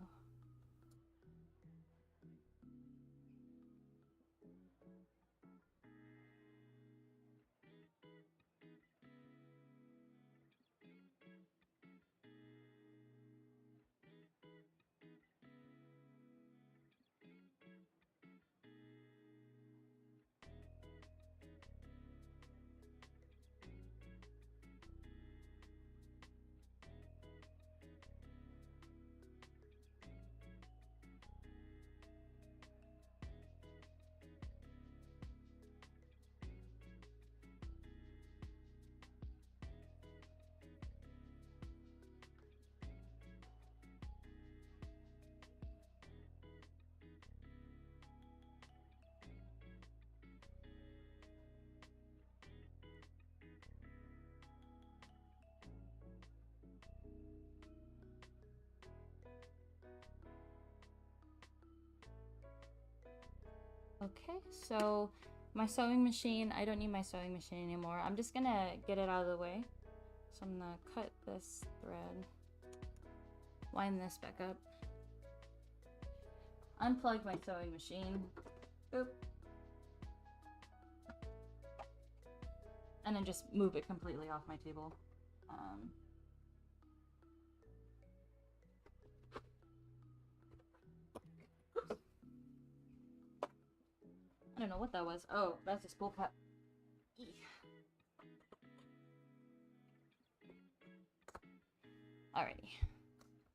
Okay, so my sewing machine, I don't need my sewing machine anymore. I'm just gonna get it out of the way. So I'm gonna cut this thread, wind this back up, unplug my sewing machine, boop, and then just move it completely off my table. what that was. Oh, that's a spool cap. Alrighty.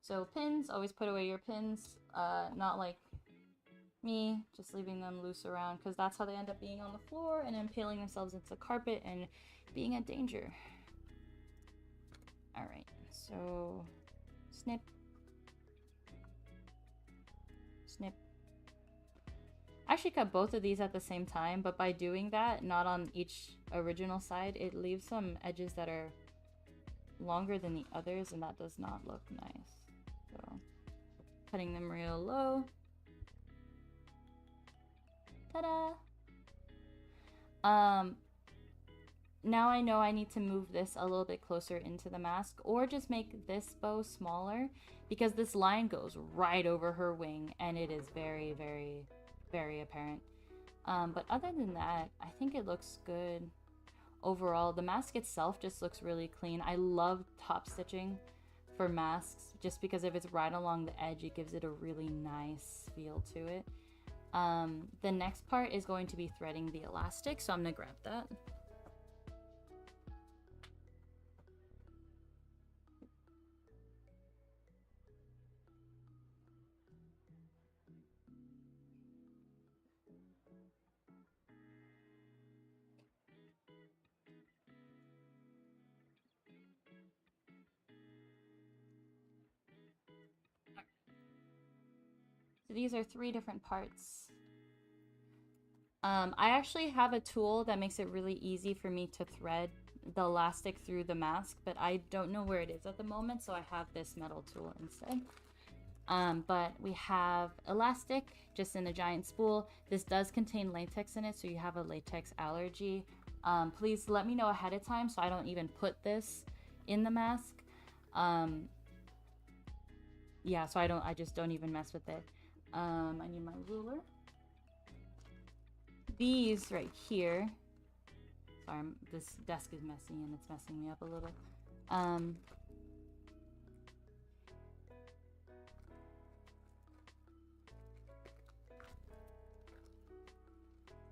So pins, always put away your pins. Not like me, just leaving them loose around, because that's how they end up being on the floor and impaling themselves into the carpet and being a danger. Alright, so snip. Snip. I actually cut both of these at the same time, but by doing that, not on each original side, it leaves some edges that are longer than the others, and that does not look nice. So, cutting them real low. Ta-da! Now I know I need to move this a little bit closer into the mask, or just make this bow smaller, because this line goes right over her wing, and it is very, very, very apparent. But other than that, I think it looks good. Overall, the mask itself just looks really clean. I love top stitching for masks, just because if it's right along the edge, it gives it a really nice feel to it. The next part is going to be threading the elastic, so I'm gonna grab that. So these are 3 different parts. I actually have a tool that makes it really easy for me to thread the elastic through the mask, but I don't know where it is at the moment, so I have this metal tool instead. But we have elastic just in a giant spool. This does contain latex in it, so you have a latex allergy. Please let me know ahead of time so I don't even put this in the mask. Yeah, so I just don't even mess with it. I need my ruler. These right here. Sorry, this desk is messy and it's messing me up a little.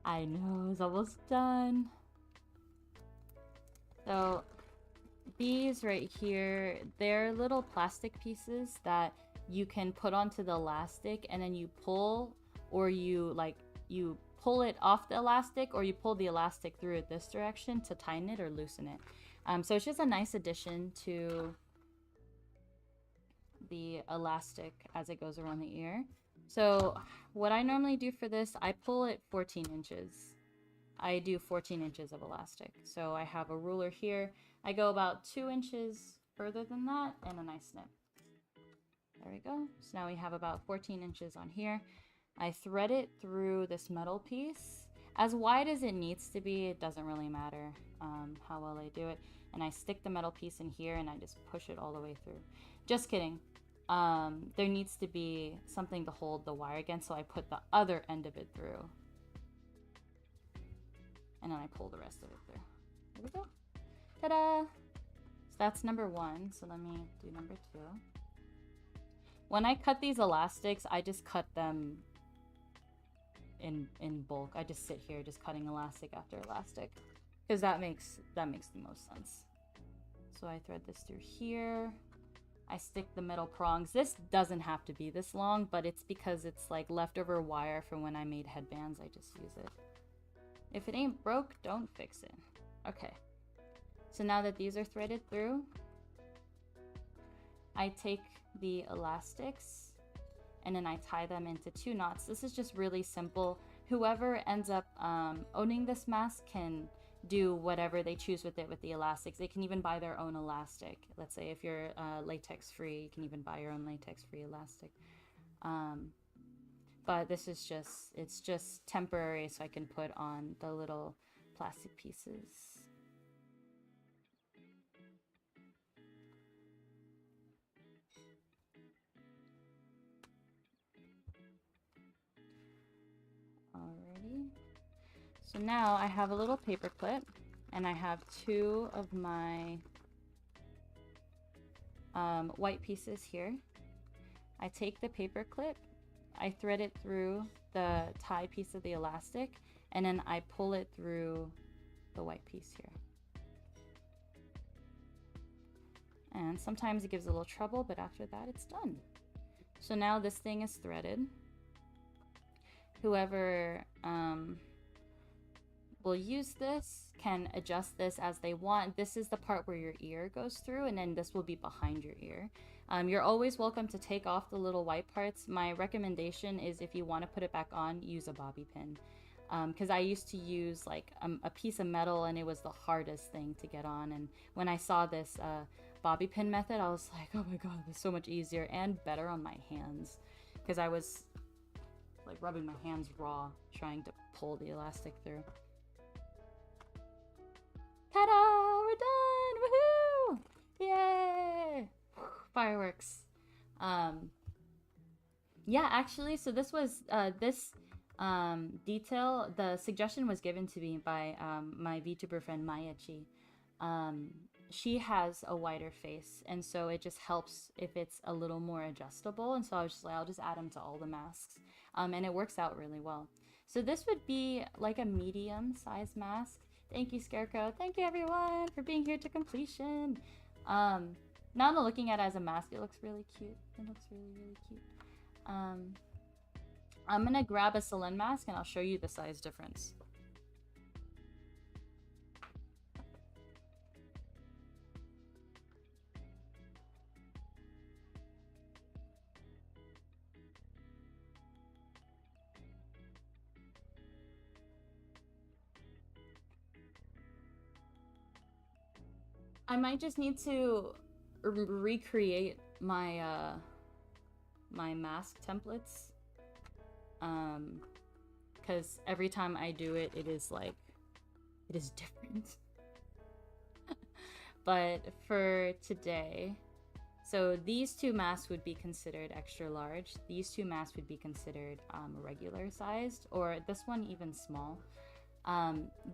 I know, it's almost done. So these right here, they're little plastic pieces that you can put onto the elastic, and then you pull, or you pull it off the elastic, or you pull the elastic through it this direction to tighten it or loosen it. So it's just a nice addition to the elastic as it goes around the ear. So what I normally do for this, I pull it 14 inches. I do 14 inches of elastic. So I have a ruler here. I go about 2 inches further than that and a nice snip. There we go. So now we have about 14 inches on here. I thread it through this metal piece. As wide as it needs to be, it doesn't really matter how well I do it. And I stick the metal piece in here and I just push it all the way through. Just kidding. There needs to be something to hold the wire against, so I put the other end of it through. And then I pull the rest of it through. There we go. Ta-da! So that's number 1. So let me do number 2. When I cut these elastics, I just cut them in bulk. I just sit here just cutting elastic after elastic, because that makes the most sense. So I thread this through here. I stick the metal prongs. This doesn't have to be this long, but it's because it's like leftover wire from when I made headbands. I just use it. If it ain't broke, don't fix it. Okay. So now that these are threaded through, I take the elastics and then I tie them into 2 knots. This is just really simple. Whoever ends up owning this mask can do whatever they choose with it with the elastics. They can even buy their own elastic. Let's say if you're latex free, you can even buy your own latex free elastic. But this is it's just temporary, so I can put on the little plastic pieces. Alrighty. So now I have a little paper clip, and I have 2 of my white pieces here. I take the paper clip, I thread it through the tie piece of the elastic, and then I pull it through the white piece here. And sometimes it gives a little trouble, but after that it's done. So now this thing is threaded. Whoever will use this can adjust this as they want. This is the part where your ear goes through, and then this will be behind your ear. You're always welcome to take off the little white parts. My recommendation is, if you want to put it back on, use a bobby pin. Because I used to use like a piece of metal, and it was the hardest thing to get on. And when I saw this bobby pin method, I was like, oh my god, this is so much easier and better on my hands. Because I was like rubbing my hands raw trying to pull the elastic through. Ta-da! We're done! Woohoo! Yay! Fireworks. Yeah, actually, so this was this detail, the suggestion was given to me by my VTuber friend Mayachi. She has a wider face, and so it just helps if it's a little more adjustable. And so I was just like, I'll just add them to all the masks, and it works out really well. So this would be like a medium-sized mask. Thank you, Scarecrow. Thank you, everyone, for being here to completion. Now I'm looking at it as a mask. It looks really cute. It looks really, really cute. I'm gonna grab a Selene mask and I'll show you the size difference. I might just need to recreate my my mask templates, because every time I do it, it is like, it is different. But for today, so these two masks would be considered extra large. These two masks would be considered regular sized, or this one even small.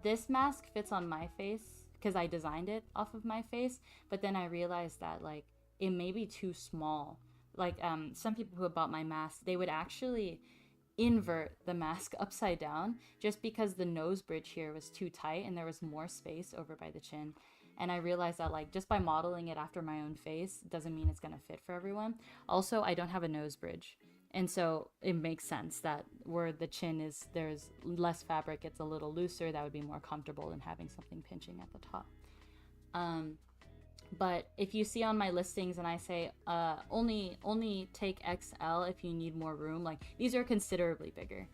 This mask fits on my face because I designed it off of my face, but then I realized that like it may be too small. Like some people who bought my mask, they would actually invert the mask upside down just because the nose bridge here was too tight and there was more space over by the chin. And I realized that like just by modeling it after my own face doesn't mean it's gonna fit for everyone. Also, I don't have a nose bridge, and so it makes sense that where the chin is, there's less fabric, it's a little looser. That would be more comfortable than having something pinching at the top. But if you see on my listings and I say only take XL if you need more room, like these are considerably bigger.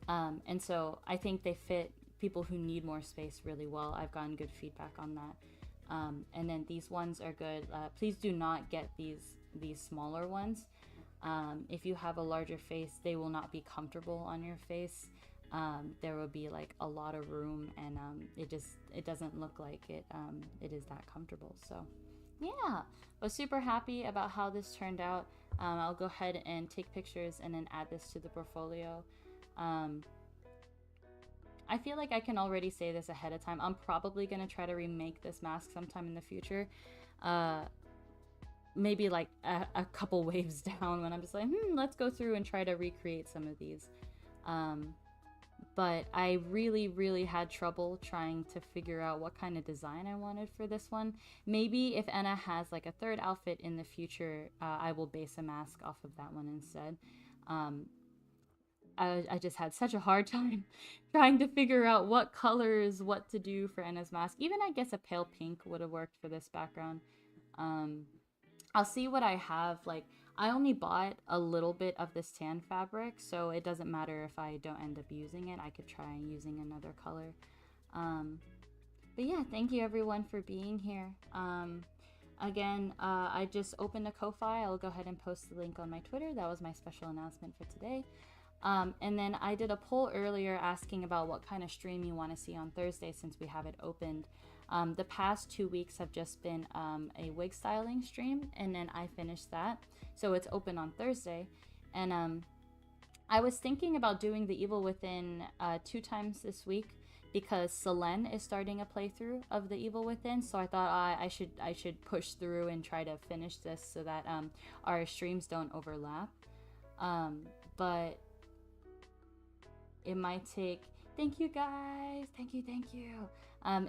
And so I think they fit people who need more space really well. I've gotten good feedback on that. And then these ones are good. Please do not get these smaller ones. If you have a larger face, they will not be comfortable on your face. There will be like a lot of room, and it doesn't look like it is that comfortable. So yeah, I was super happy about how this turned out. I'll go ahead and take pictures and then add this to the portfolio. I feel like I can already say this ahead of time. I'm probably gonna try to remake this mask sometime in the future. Maybe like a couple waves down, when I'm just like, let's go through and try to recreate some of these. But I really had trouble trying to figure out what kind of design I wanted for this one. Maybe if Enna has like a third outfit in the future, I will base a mask off of that one instead. I just had such a hard time trying to figure out what colors, what to do for Enna's mask. Even I guess a pale pink would have worked for this background. I'll see what I have. Like, I only bought a little bit of this tan fabric, so it doesn't matter if I don't end up using it. I could try using another color. But yeah, thank you everyone for being here. Again, I just opened a Ko-Fi. I'll go ahead and post the link on my Twitter. That was my special announcement for today. And then I did a poll earlier asking about what kind of stream you want to see on Thursday since we have it opened. The past 2 weeks have just been a wig styling stream, and then I finished that. So it's open on Thursday. And I was thinking about doing The Evil Within 2 times this week because Selene is starting a playthrough of The Evil Within. So I thought I should push through and try to finish this so that our streams don't overlap. But it might take... Thank you guys. Thank you, thank you.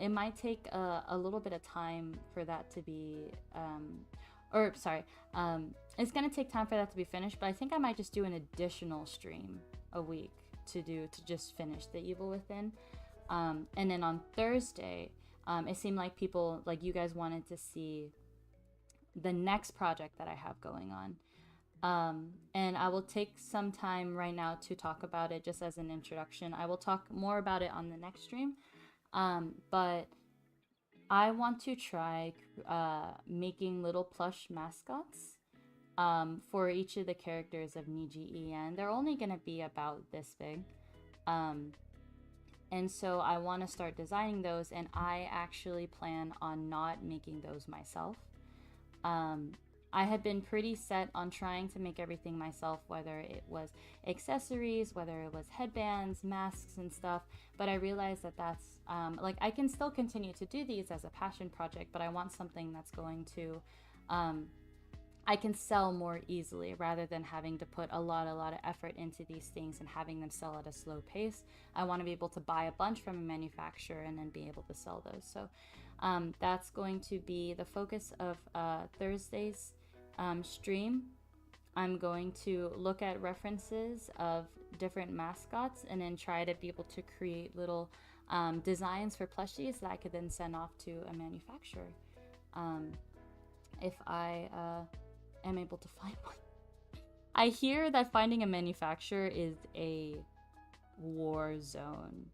It might take a little bit of time for that to be, or sorry, it's gonna take time for that to be finished, but I think I might just do an additional stream a week to just finish the Evil Within. And then on Thursday, it seemed like people, like you guys wanted to see the next project that I have going on. And I will take some time right now to talk about it just as an introduction. I will talk more about it on the next stream. But I want to try making little plush mascots for each of the characters of NijiEN. They're only going to be about this big. And so I want to start designing those, and I actually plan on not making those myself. I had been pretty set on trying to make everything myself, whether it was accessories, whether it was headbands, masks, and stuff. But I realized that that's, like, I can still continue to do these as a passion project, but I want something that's going to, I can sell more easily rather than having to put a lot of effort into these things and having them sell at a slow pace. I want to be able to buy a bunch from a manufacturer and then be able to sell those. So that's going to be the focus of Thursday's stream. I'm going to look at references of different mascots and then try to be able to create little designs for plushies that I could then send off to a manufacturer if I am able to find one. I hear that finding a manufacturer is a war zone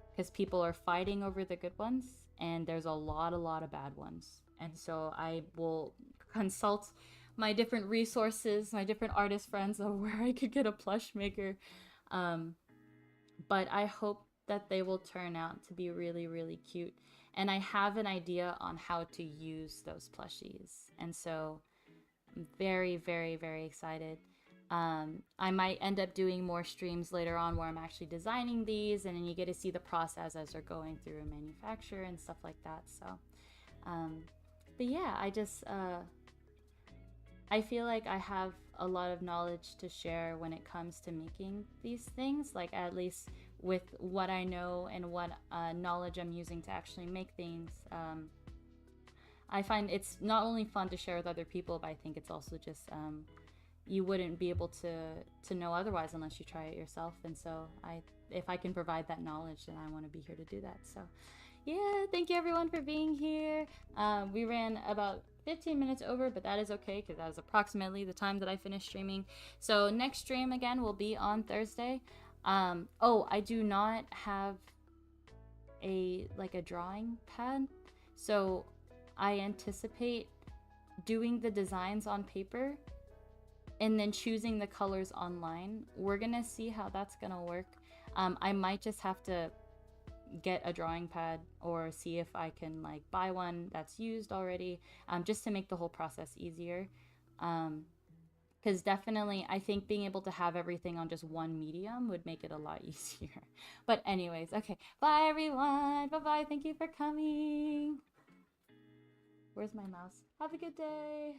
because people are fighting over the good ones and there's a lot of bad ones. And so I will consult my different resources, my different artist friends of where I could get a plush maker. But I hope that they will turn out to be really cute. And I have an idea on how to use those plushies. And so I'm very excited. I might end up doing more streams later on where I'm actually designing these, and then you get to see the process as they're going through a manufacturer and stuff like that. So, but yeah, I feel like I have a lot of knowledge to share when it comes to making these things, like at least with what I know and what knowledge I'm using to actually make things. I find it's not only fun to share with other people, but I think it's also just you wouldn't be able to know otherwise unless you try it yourself. And so if I can provide that knowledge, then I want to be here to do that. So yeah, thank you everyone for being here. We ran about 15 minutes over, but that is okay because that is approximately the time that I finished streaming. So next stream again will be on Thursday. Oh, I do not have a drawing pad, so I anticipate doing the designs on paper and then choosing the colors online. We're gonna see how that's gonna work. I might just have to get a drawing pad or see if I can like buy one that's used already, just to make the whole process easier. Because definitely I think being able to have everything on just one medium would make it a lot easier. But anyways, okay, bye everyone, bye, thank you for coming. Where's my mouse? Have a good day.